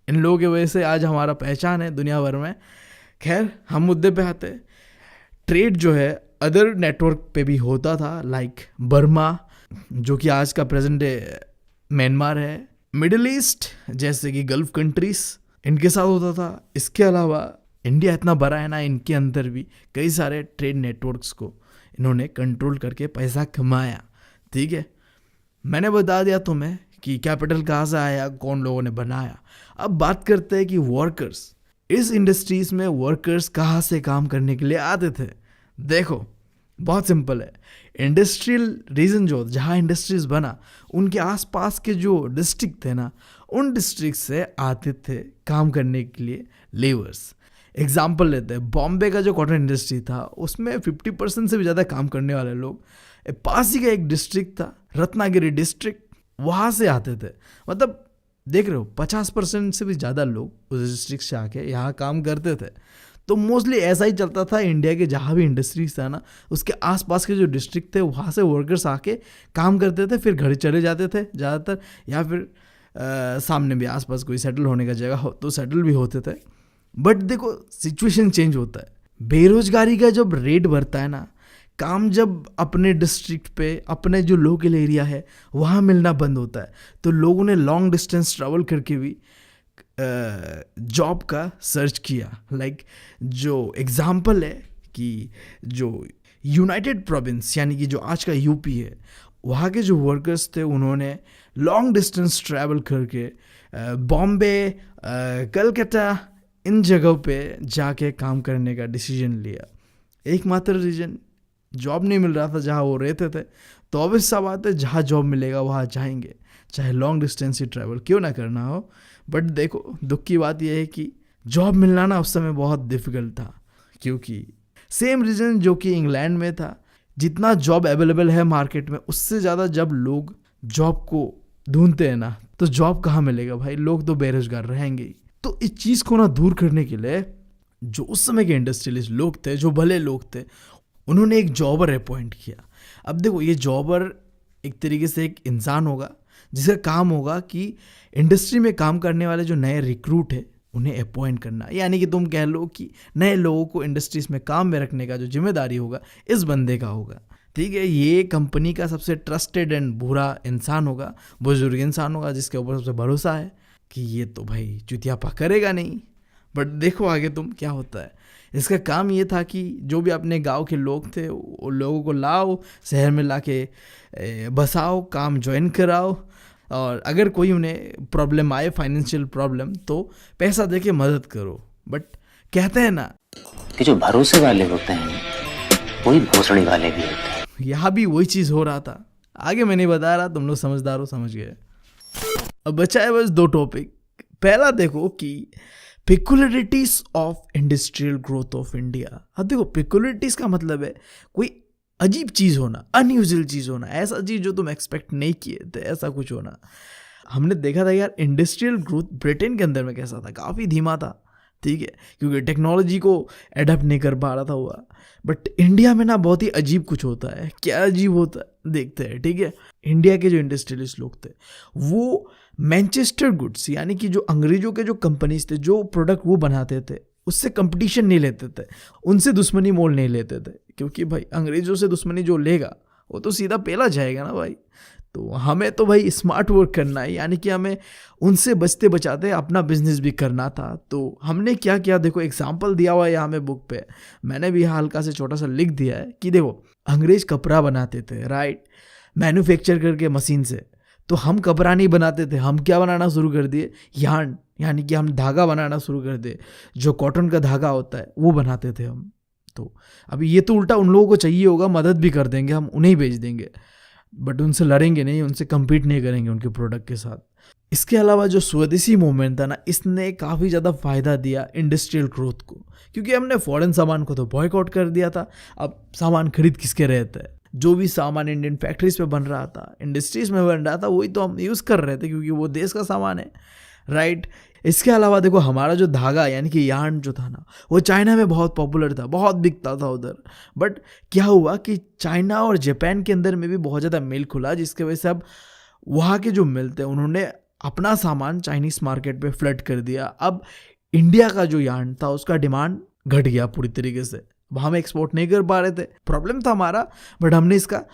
इन लोगों की वजह से आज हमारा पहचान है दुनिया भर में। खैर हम मुद्दे पे आते हैं। ट्रेड जो है अदर नेटवर्क पे भी होता था, लाइक बर्मा जो कि आज का प्रेजेंट डे म्यांमार है, मिडिल ईस्ट जैसे कि गल्फ कंट्रीज, इनके साथ होता था। इसके अलावा इंडिया इतना बड़ा है ना, इनके अंदर भी कई सारे ट्रेड नेटवर्क्स को इन्होंने कंट्रोल करके पैसा कमाया, ठीक है। मैंने बता दिया तुम्हें कि कैपिटल कहाँ से आया, कौन लोगों ने बनाया। अब बात करते हैं कि वर्कर्स, इस इंडस्ट्रीज में वर्कर्स कहाँ से काम करने के लिए आते थे। देखो बहुत सिंपल है, इंडस्ट्रियल रीजन जो जहाँ इंडस्ट्रीज बना उनके आसपास के जो डिस्ट्रिक्ट थे ना, उन डिस्ट्रिक्ट से आते थे काम करने के लिए लेबर्स। एग्जाम्पल लेते हैं, बॉम्बे का जो कॉटन इंडस्ट्री था उसमें 50% से भी ज़्यादा काम करने वाले लोग पास ही का एक डिस्ट्रिक्ट था रत्नागिरी डिस्ट्रिक्ट, वहाँ से आते थे। मतलब देख रहे हो 50% से भी ज़्यादा लोग उस डिस्ट्रिक्ट से आके यहाँ काम करते थे। तो मोस्टली ऐसा ही चलता था, इंडिया के जहाँ भी इंडस्ट्रीज था ना उसके आसपास के जो डिस्ट्रिक्ट थे वहाँ से वर्कर्स आके काम करते थे, फिर घर चले जाते थे ज़्यादातर, या फिर सामने भी आसपास कोई सेटल होने का जगह हो तो सेटल भी होते थे। बट देखो सिचुएशन चेंज होता है, बेरोजगारी का जब रेट बढ़ता है ना, काम जब अपने डिस्ट्रिक्ट पे अपने जो लोकल एरिया है वहाँ मिलना बंद होता है, तो लोगों ने लॉन्ग डिस्टेंस ट्रैवल करके भी जॉब का सर्च किया। लाइक जो एग्जांपल है कि जो यूनाइटेड प्रोविंस यानी कि जो आज का यूपी है, वहाँ के जो वर्कर्स थे उन्होंने लॉन्ग डिस्टेंस ट्रैवल करके बॉम्बे, कलकत्ता, इन जगहों पे जाके काम करने का डिसीजन लिया। एकमात्र रीजन जॉब नहीं मिल रहा था जहाँ वो रहते थे, तो ऑब्वियस सा बात है जहाँ जॉब मिलेगा वहाँ जाएंगे, चाहे लॉन्ग डिस्टेंस ही ट्रैवल क्यों ना करना हो। बट देखो दुख की बात यह है कि जॉब मिलना ना उस समय बहुत डिफ़िकल्ट था, क्योंकि सेम रीज़न जो कि इंग्लैंड में था, जितना जॉब अवेलेबल है मार्केट में उससे ज़्यादा जब लोग जॉब को ढूंढते हैं ना, तो जॉब कहाँ मिलेगा भाई, लोग तो बेरोजगार रहेंगे ही। तो इस चीज़ को ना दूर करने के लिए जो उस समय के इंडस्ट्रियलिस्ट लोग थे, जो भले लोग थे, उन्होंने एक जॉबर अपॉइंट किया। अब देखो ये जॉबर एक तरीके से एक इंसान होगा जिसका काम होगा कि इंडस्ट्री में काम करने वाले जो नए रिक्रूट है उन्हें अपॉइंट करना, यानी कि तुम कह लो कि नए लोगों को इंडस्ट्रीज में काम में रखने का जो जिम्मेदारी होगा इस बंदे का होगा, ठीक है। ये कंपनी का सबसे ट्रस्टेड एंड बुरा इंसान होगा, बुजुर्ग इंसान होगा जिसके ऊपर सबसे भरोसा है कि ये तो भाई चुतियापा करेगा नहीं। बट देखो आगे तुम क्या होता है। इसका काम ये था कि जो भी अपने गांव के लोग थे वो लोगों को लाओ, शहर में लाके बसाओ, काम ज्वाइन कराओ, और अगर कोई उन्हें प्रॉब्लम आए, फाइनेंशियल प्रॉब्लम, तो पैसा देके मदद करो। बट कहते हैं ना कि जो भरोसे वाले होते हैं वही भोसड़ी वाले भी होते हैं। यहाँ भी वही चीज़ हो रहा था। आगे मैं नहीं बता रहा, तुम लोग समझदार हो, समझ गए। अब बचा है बस दो टॉपिक। पहला देखो कि peculiarities of industrial growth of India. अब देखो पेक्युलरिटीज का मतलब है कोई अजीब चीज़ होना, अनयूजुअल चीज़ होना, ऐसा चीज़ जो तुम एक्सपेक्ट नहीं किए थे, ऐसा कुछ होना। हमने देखा था यार इंडस्ट्रियल ग्रोथ ब्रिटेन के अंदर में कैसा था, काफ़ी धीमा था, ठीक है, क्योंकि टेक्नोलॉजी को एडप्ट नहीं कर पा रहा था हुआ। बट इंडिया में ना बहुत ही अजीब कुछ होता है। क्या अजीब होता है देखते हैं, ठीक है। इंडिया के जो इंडस्ट्रियलिस्ट लोग थे वो मैनचेस्टर गुड्स यानी कि जो अंग्रेजों के जो कंपनीज थे, जो प्रोडक्ट वो बनाते थे उससे कंपटीशन नहीं लेते थे, उनसे दुश्मनी मोल नहीं लेते थे, क्योंकि भाई अंग्रेजों से दुश्मनी जो लेगा वो तो सीधा पेला जाएगा ना भाई। तो हमें तो भाई स्मार्ट वर्क करना है, यानी कि हमें उनसे बचते बचाते अपना बिजनेस भी करना था। तो हमने क्या किया, देखो एग्जाम्पल दिया हुआ है यहाँ में बुक पे, मैंने भी हल्का से छोटा सा लिख दिया है कि देखो अंग्रेज कपड़ा बनाते थे, राइट, मैन्युफैक्चर करके मशीन से। तो हम कपड़ा नहीं बनाते थे, हम क्या बनाना शुरू कर दिए, यार्न, यानी कि हम धागा बनाना शुरू कर दिए, जो कॉटन का धागा होता है वो बनाते थे हम। तो अभी ये तो उल्टा उन लोगों को चाहिए होगा, मदद भी कर देंगे, हम उन्हें ही बेच देंगे, बट उनसे लड़ेंगे नहीं, उनसे कम्पीट नहीं करेंगे उनके प्रोडक्ट के साथ। इसके अलावा जो स्वदेशी मूवमेंट था ना, इसने काफ़ी ज़्यादा फायदा दिया इंडस्ट्रियल ग्रोथ को, क्योंकि हमने फॉरेन सामान को तो बॉयकॉट कर दिया था। अब सामान खरीद किसके रहे थे? जो भी सामान इंडियन फैक्ट्रीज पे बन रहा था, इंडस्ट्रीज में बन रहा था, वही तो हम यूज़ कर रहे थे, क्योंकि वो देश का सामान है, राइट। इसके अलावा देखो, हमारा जो धागा यानी कि यार्न जो था ना, वो चाइना में बहुत पॉपुलर था, बहुत बिकता था उधर। बट क्या हुआ कि चाइना और जापान के अंदर में भी बहुत ज़्यादा मिल खुला, जिसके वजह से अब वहाँ के जो मिल थे उन्होंने अपना सामान चाइनीज़ मार्केट पे फ्लड कर दिया। अब इंडिया का जो यार्न था उसका डिमांड घट गया पूरी तरीके से। अब हम एक्सपोर्ट नहीं कर पा रहे थे, प्रॉब्लम था हमारा, बट हमने इसका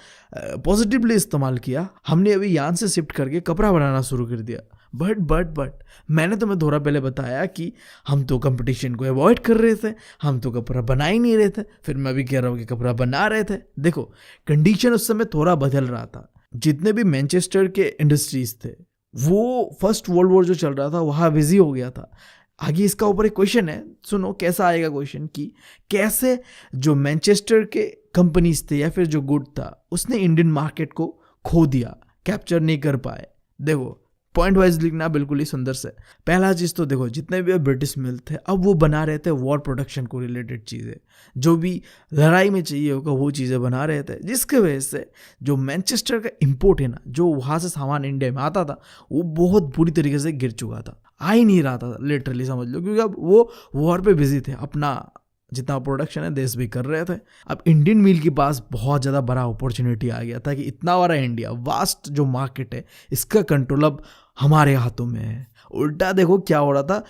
पॉजिटिवली इस्तेमाल किया। हमने अभी यार्न से शिफ्ट करके कपड़ा बनाना शुरू कर दिया। बट मैंने तुम्हें थोड़ा पहले बताया कि हम तो कंपटीशन को अवॉइड कर रहे थे, हम तो कपड़ा बना ही नहीं रहे थे। फिर मैं भी कह रहा हूँ कि कपड़ा बना रहे थे। देखो, कंडीशन उस समय थोड़ा बदल रहा था। जितने भी मैनचेस्टर के इंडस्ट्रीज थे, वो फर्स्ट वर्ल्ड वॉर जो चल रहा था वहाँ बिजी हो गया था। आगे इसका ऊपर एक क्वेश्चन है, सुनो कैसा आएगा क्वेश्चन, कि कैसे जो मैनचेस्टर के कंपनीज थे या फिर जो गुड था उसने इंडियन मार्केट को खो दिया, कैप्चर नहीं कर पाए। देखो, पॉइंट वाइज लिखना बिल्कुल ही सुंदर से। पहला चीज़ तो देखो, जितने भी ब्रिटिश मिल थे अब वो बना रहे थे वॉर प्रोडक्शन को रिलेटेड चीज़ें, जो भी लड़ाई में चाहिए होगा वो चीज़ें बना रहे थे, जिसके वजह से जो मैनचेस्टर का इंपोर्ट है ना, जो वहाँ से सामान इंडिया में आता था, वो बहुत बुरी तरीके से गिर चुका था, आ ही नहीं रहा था लिटरली, समझ लो। क्योंकि अब वो वॉर पे बिजी थे, अपना जितना प्रोडक्शन है देश भी कर रहे थे। अब इंडियन मील के पास बहुत ज़्यादा बड़ा अपॉर्चुनिटी आ गया था कि इतना बड़ा इंडिया, वास्ट जो मार्केट है, इसका कंट्रोल अब हमारे हाथों में है। उल्टा देखो क्या हो रहा था,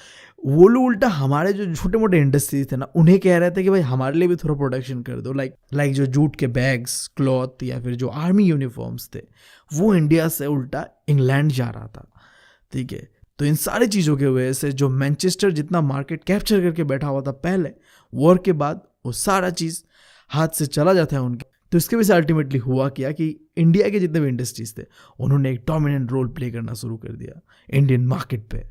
वो लोग उल्टा हमारे जो छोटे मोटे इंडस्ट्रीज थे ना, उन्हें कह रहे थे कि भाई हमारे लिए भी थोड़ा प्रोडक्शन कर दो। लाइक जो जूट के बैग्स, क्लॉथ या फिर जो आर्मी यूनिफॉर्म्स थे, वो इंडिया से उल्टा इंग्लैंड जा रहा था, ठीक है। तो इन सारी चीज़ों की वजह से जो मैनचेस्टर जितना मार्केट कैप्चर करके बैठा हुआ था पहले, वॉर के बाद वो सारा चीज़ हाथ से चला जाता है उनके। तो इसके वजह से अल्टीमेटली हुआ क्या कि इंडिया के जितने भी इंडस्ट्रीज थे उन्होंने एक डोमिनेंट रोल प्ले करना शुरू कर दिया इंडियन मार्केट पे।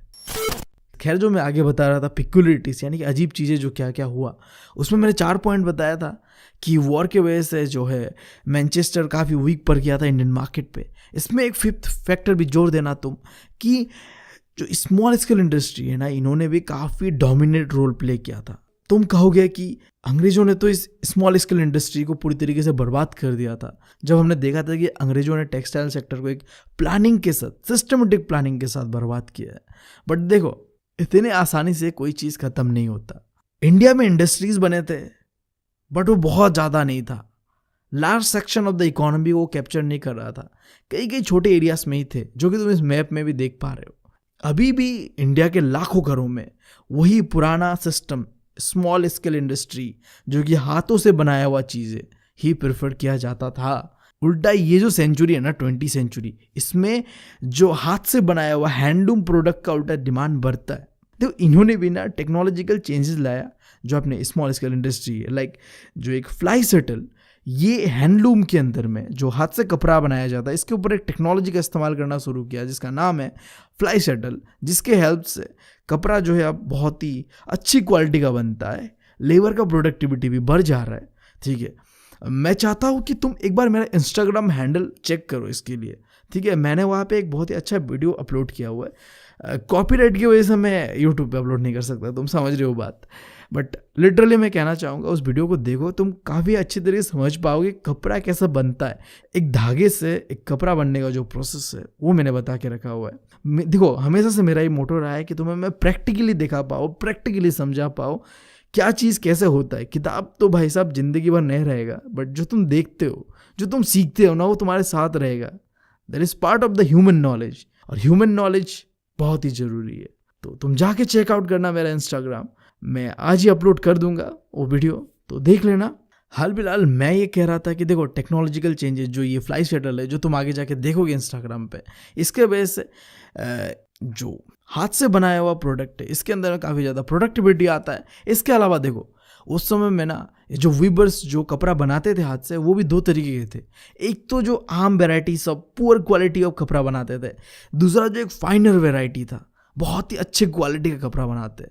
खैर, जो मैं आगे बता रहा था पिक्युलरिटीज यानी कि अजीब चीज़ें जो क्या क्या हुआ, उसमें मैंने 4 पॉइंट बताया था कि वॉर के वजह से जो है मैनचेस्टर काफ़ी वीक पड़ गया था इंडियन मार्केट पे। इसमें एक 5th फैक्टर भी जोड़ देना तुम, कि जो स्मॉल स्केल इंडस्ट्री है ना, इन्होंने भी काफ़ी डोमिनेट रोल प्ले किया था। तुम कहोगे कि अंग्रेजों ने तो इस स्मॉल स्केल इंडस्ट्री को पूरी तरीके से बर्बाद कर दिया था। जब हमने देखा था कि अंग्रेजों ने टेक्सटाइल सेक्टर को एक प्लानिंग के साथ, सिस्टमेटिक प्लानिंग के साथ बर्बाद किया है। बट देखो, इतने आसानी से कोई चीज़ ख़त्म नहीं होता। इंडिया में इंडस्ट्रीज बने थे, बट वो बहुत ज़्यादा नहीं था। Large section of the economy वो कैप्चर नहीं कर रहा था, कई छोटे एरियाज में ही थे, जो कि तुम इस मैप में भी देख पा रहे हो। अभी भी इंडिया के लाखों घरों में वही पुराना सिस्टम, स्मॉल स्केल इंडस्ट्री, जो कि हाथों से बनाया हुआ चीज़ें ही प्रेफर किया जाता था। उल्टा ये जो सेंचुरी है ना, 20वीं सेंचुरी, इसमें जो हाथ से बनाया हुआ हैंडलूम प्रोडक्ट का उल्टा डिमांड बढ़ता है। तो इन्होंने भी ना टेक्नोलॉजिकल चेंजेस लाया जो अपने स्मॉल स्केल इंडस्ट्री है। लाइक जो एक फ्लाई शटल, ये हैंडलूम के अंदर में जो हाथ से कपड़ा बनाया जाता है, इसके ऊपर एक टेक्नोलॉजी का इस्तेमाल करना शुरू किया जिसका नाम है फ्लाई शटल, जिसके हेल्प से कपड़ा जो है अब बहुत ही अच्छी क्वालिटी का बनता है। लेबर का प्रोडक्टिविटी भी बढ़ जा रहा है, ठीक है। मैं चाहता हूँ कि तुम एक बार मेरा इंस्टाग्राम हैंडल चेक करो इसके लिए, ठीक है। मैंने वहाँ पे एक बहुत ही अच्छा वीडियो अपलोड किया हुआ है। कॉपीराइट की वजह से मैं यूट्यूब पे अपलोड नहीं कर सकता, तुम समझ रहे हो बात। बट लिटरली मैं कहना चाहूँगा, उस वीडियो को देखो, तुम काफ़ी अच्छी तरीके से समझ पाओगे कपड़ा कैसा बनता है। एक धागे से एक कपड़ा बनने का जो प्रोसेस है वो मैंने बता के रखा हुआ है। देखो, हमेशा से मेरा ये मोटो रहा है कि तुम्हें मैं प्रैक्टिकली दिखा पाऊँ, प्रैक्टिकली समझा पाऊँ क्या चीज़ कैसे होता है। किताब तो भाई साहब ज़िंदगी भर नहीं रहेगा, बट जो तुम देखते हो, जो तुम सीखते हो ना, वो तुम्हारे साथ रहेगा। That is part of the human knowledge, और ह्यूमन नॉलेज बहुत ही ज़रूरी है। तो तुम जाके चेकआउट करना मेरा इंस्टाग्राम, मैं आज ही अपलोड कर दूंगा वो वीडियो, तो देख लेना। हाल फिलहाल मैं ये कह रहा था कि देखो, टेक्नोलॉजिकल चेंजेस जो ये फ्लाई शटल है, जो तुम आगे जाके देखोगे इंस्टाग्राम पे, इसके वजह से जो हाथ से बनाया हुआ प्रोडक्ट है, इसके अंदर काफ़ी ज़्यादा प्रोडक्टिविटी आता है। इसके अलावा देखो, उस समय में ना जो वीवर्स जो कपड़ा बनाते थे हाथ से, वो भी 2 तरीके के थे। एक तो जो आम वेराइटी सब पुअर क्वालिटी ऑफ कपड़ा बनाते थे, दूसरा जो एक फाइनर वेराइटी था, बहुत ही अच्छे क्वालिटी का कपड़ा बनाते।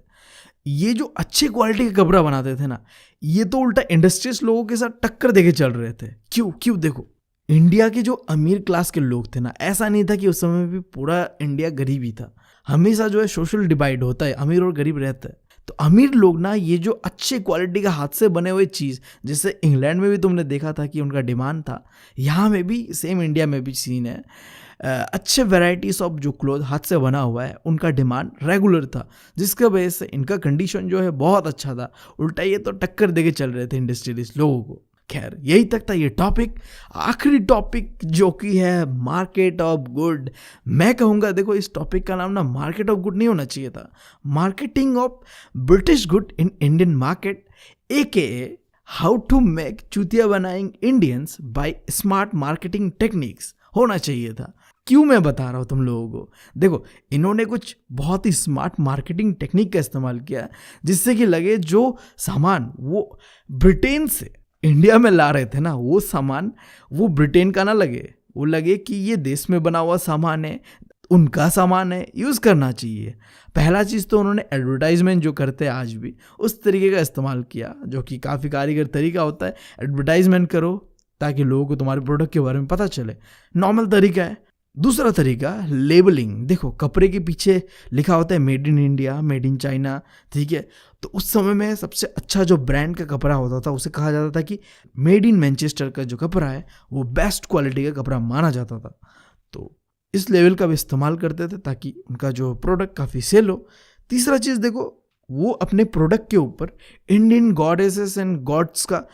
ये जो अच्छे क्वालिटी का कपड़ा बनाते थे ना, ये तो उल्टा इंडस्ट्रीज लोगों के साथ टक्कर देके चल रहे थे। क्यों देखो, इंडिया के जो अमीर क्लास के लोग थे ना, ऐसा नहीं था कि उस समय भी पूरा इंडिया गरीब ही था। हमेशा जो है सोशल डिवाइड होता है, अमीर और गरीब रहता है। तो अमीर लोग ना ये जो अच्छे क्वालिटी का हाथ से बने हुए चीज़, जैसे इंग्लैंड में भी तुमने देखा था कि उनका डिमांड था, यहाँ में भी सेम इंडिया में भी सीन है। अच्छे वैरायटीज ऑफ जो क्लोथ हाथ से बना हुआ है उनका डिमांड रेगुलर था, जिसकी वजह से इनका कंडीशन जो है बहुत अच्छा था। उल्टा ये तो टक्कर देके चल रहे थे इंडस्ट्रियलिस्ट लोगों को। खैर यही तक था ये टॉपिक। आखिरी टॉपिक जो कि है मार्केट ऑफ गुड। मैं कहूँगा देखो, इस टॉपिक का नाम ना मार्केट ऑफ गुड नहीं होना चाहिए था, marketing of British good in Indian market, AKA how to make चूतिया बनाइंग Indians by smart marketing techniques होना चाहिए था। क्यों मैं बता रहा हूँ तुम लोगों को, देखो इन्होंने कुछ बहुत ही स्मार्ट मार्केटिंग टेक्निक का इस्तेमाल किया, जिससे कि लगे जो सामान वो ब्रिटेन से इंडिया में ला रहे थे ना, वो सामान वो ब्रिटेन का ना लगे, वो लगे कि ये देश में बना हुआ सामान है, उनका सामान है, यूज़ करना चाहिए। पहला चीज़ तो उन्होंने एडवर्टाइजमेंट जो करते हैं आज भी उस तरीके का इस्तेमाल किया, जो कि काफ़ी कारीगर तरीका होता है। एडवर्टाइजमेंट करो ताकि लोगों को तुम्हारे प्रोडक्ट के बारे में पता चले, नॉर्मल तरीका है। दूसरा तरीका लेबलिंग। देखो कपड़े के पीछे लिखा होता है made in India, made in China, ठीक है। तो उस समय में सबसे अच्छा जो ब्रांड का कपड़ा होता था उसे कहा जाता था कि मेड इन मैनचेस्टर का जो कपड़ा है वो बेस्ट क्वालिटी का कपड़ा माना जाता था। तो इस लेवल का भी इस्तेमाल करते थे ताकि उनका जो प्रोडक्ट काफ़ी सेल हो। तीसरा चीज़ देखो, वो अपने प्रोडक्ट के ऊपर इंडियन गॉडेसेस एंड गॉड्स का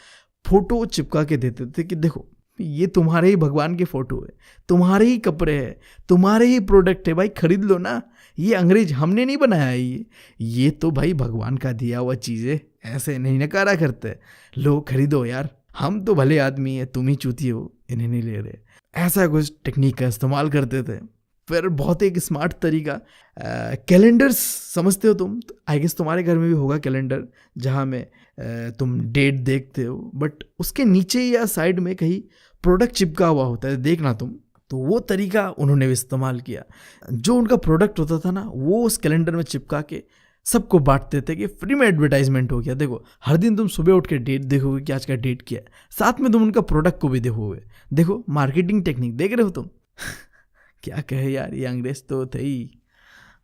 फोटो चिपका के देते थे कि देखो ये तुम्हारे ही भगवान की फ़ोटो है, तुम्हारे ही कपड़े हैं, तुम्हारे ही प्रोडक्ट है भाई, खरीद लो ना। ये अंग्रेज हमने नहीं बनाया है, ये तो भाई भगवान का दिया हुआ चीज़ है, ऐसे नहीं नकारा करते। लो खरीदो यार, हम तो भले आदमी है, तुम ही चूती हो, इन्हें नहीं ले रहे। ऐसा कुछ टेक्निक का इस्तेमाल करते थे। फिर बहुत एक स्मार्ट तरीका, कैलेंडर्स समझते हो तुम, आई गेस तुम्हारे घर में भी होगा कैलेंडर, जहाँ में तुम डेट देखते हो, बट उसके नीचे या साइड में कहीं प्रोडक्ट चिपका हुआ होता है, देखना तुम। तो वो तरीका उन्होंने भी इस्तेमाल किया। जो उनका प्रोडक्ट होता था ना, वो उस कैलेंडर में चिपका के सबको बांटते थे कि फ्री में एडवर्टाइजमेंट हो गया। देखो हर दिन तुम सुबह उठ के डेट देखोगे कि आज का डेट क्या है, साथ में तुम उनका प्रोडक्ट को भी देखोगे। देखो मार्केटिंग टेक्निक देख रहे हो तुम। क्या कहे यार, ये अंग्रेज तो थे ही,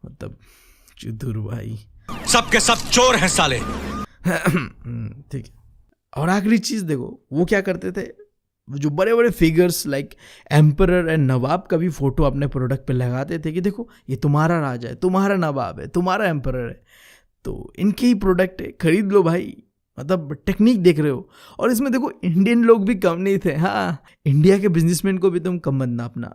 मतलब चुदुर भाई, सबके सब चोर हैं साले। ठीक है। और आखिरी चीज़ देखो, वो क्या करते थे, जो बड़े बड़े फिगर्स लाइक एम्परर एंड नवाब का भी फोटो अपने प्रोडक्ट पे लगाते थे कि देखो ये तुम्हारा राजा है, तुम्हारा नवाब है, तुम्हारा एम्परर है, तो इनके ही प्रोडक्ट है, खरीद लो भाई। मतलब टेक्निक देख रहे हो। और इसमें देखो इंडियन लोग भी कम नहीं थे। हाँ, इंडिया के बिजनेसमैन को भी तुम कम मत नापना।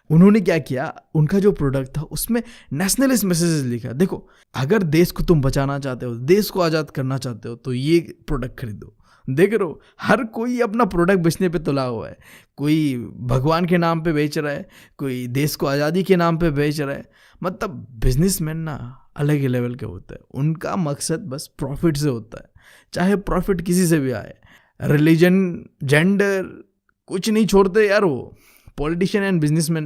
उन्होंने क्या किया, उनका जो प्रोडक्ट था उसमें नेशनलिस्ट मैसेजेस लिखा। देखो अगर देश को तुम बचाना चाहते हो, देश को आज़ाद करना चाहते हो, तो ये प्रोडक्ट खरीदो। देख रहे हो हर कोई अपना प्रोडक्ट बेचने पे तुला हुआ है। कोई भगवान के नाम पे बेच रहा है, कोई देश को आज़ादी के नाम पे बेच रहा है। मतलब बिजनेसमैन ना अलग ही लेवल के होते हैं। उनका मकसद बस प्रॉफिट से होता है, चाहे प्रॉफिट किसी से भी आए। रिलीजन, जेंडर कुछ नहीं छोड़ते यार वो politician and businessman,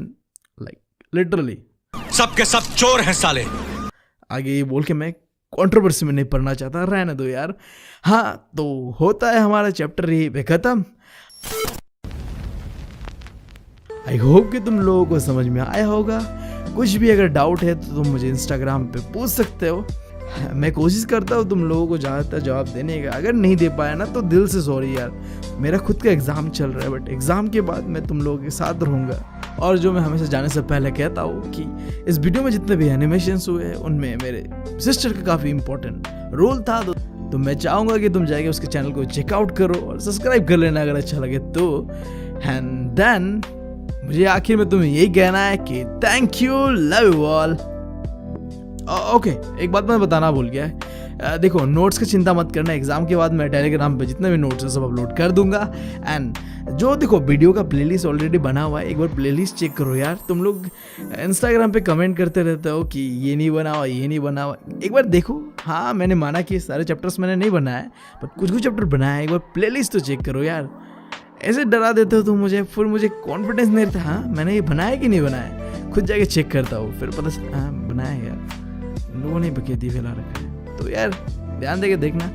like literally सबके सब चोर हैं साले। आगे ये बोल के मैं कंट्रोवर्सी में नहीं पढ़ना चाहता, रहने दो यार। हाँ, तो होता है हमारा चैप्टर यही पे खत्म। आई होप कि तुम लोगों को समझ में आया होगा। कुछ भी अगर डाउट है तो तुम मुझे इंस्टाग्राम पे पूछ सकते हो। मैं कोशिश करता हूँ तुम लोगों को ज़्यादातर जवाब देने का। अगर नहीं दे पाया ना तो दिल से सॉरी यार, मेरा खुद का एग्ज़ाम चल रहा है, बट एग्ज़ाम के बाद मैं तुम लोगों के साथ रहूँगा। और जो मैं हमेशा जाने से पहले कहता हूँ कि इस वीडियो में जितने भी एनिमेशंस हुए हैं उनमें मेरे सिस्टर का काफ़ी इंपॉर्टेंट रोल था। तो मैं चाहूँगा कि तुम जाके उसके चैनल को चेकआउट करो और सब्सक्राइब कर लेना अगर अच्छा लगे तो। एंड देन मुझे आखिर में तुम्हें यही कहना है कि thank you, love you all. Okay, एक बात मैं बताना भूल गया है। देखो नोट्स की चिंता मत करना, एग्जाम के बाद मैं टेलीग्राम पे जितने भी नोट्स है सब अपलोड कर दूंगा। एंड जो देखो वीडियो का प्लेलिस्ट ऑलरेडी बना हुआ है, एक बार प्लेलिस्ट चेक करो यार। तुम लोग इंस्टाग्राम पे कमेंट करते रहते हो कि ये नहीं बना हुआ, ये नहीं बना हुआ, एक बार देखो। हाँ, मैंने माना कि सारे चैप्टर्स मैंने नहीं बनाए, बट कुछ कुछ चैप्टर बनाया है। एक बार प्लेलिस्ट तो चेक करो यार। ऐसे डरा देते हो तुम मुझे, फिर मुझे कॉन्फिडेंस नहीं रहता। हाँ, मैंने ये बनाया कि नहीं बनाया, खुद जाके चेक करता हूँ, फिर पता चलता हाँ बनाया यार, लोगों ने बकेती फैला रखा है। तो यार ध्यान देके देखना।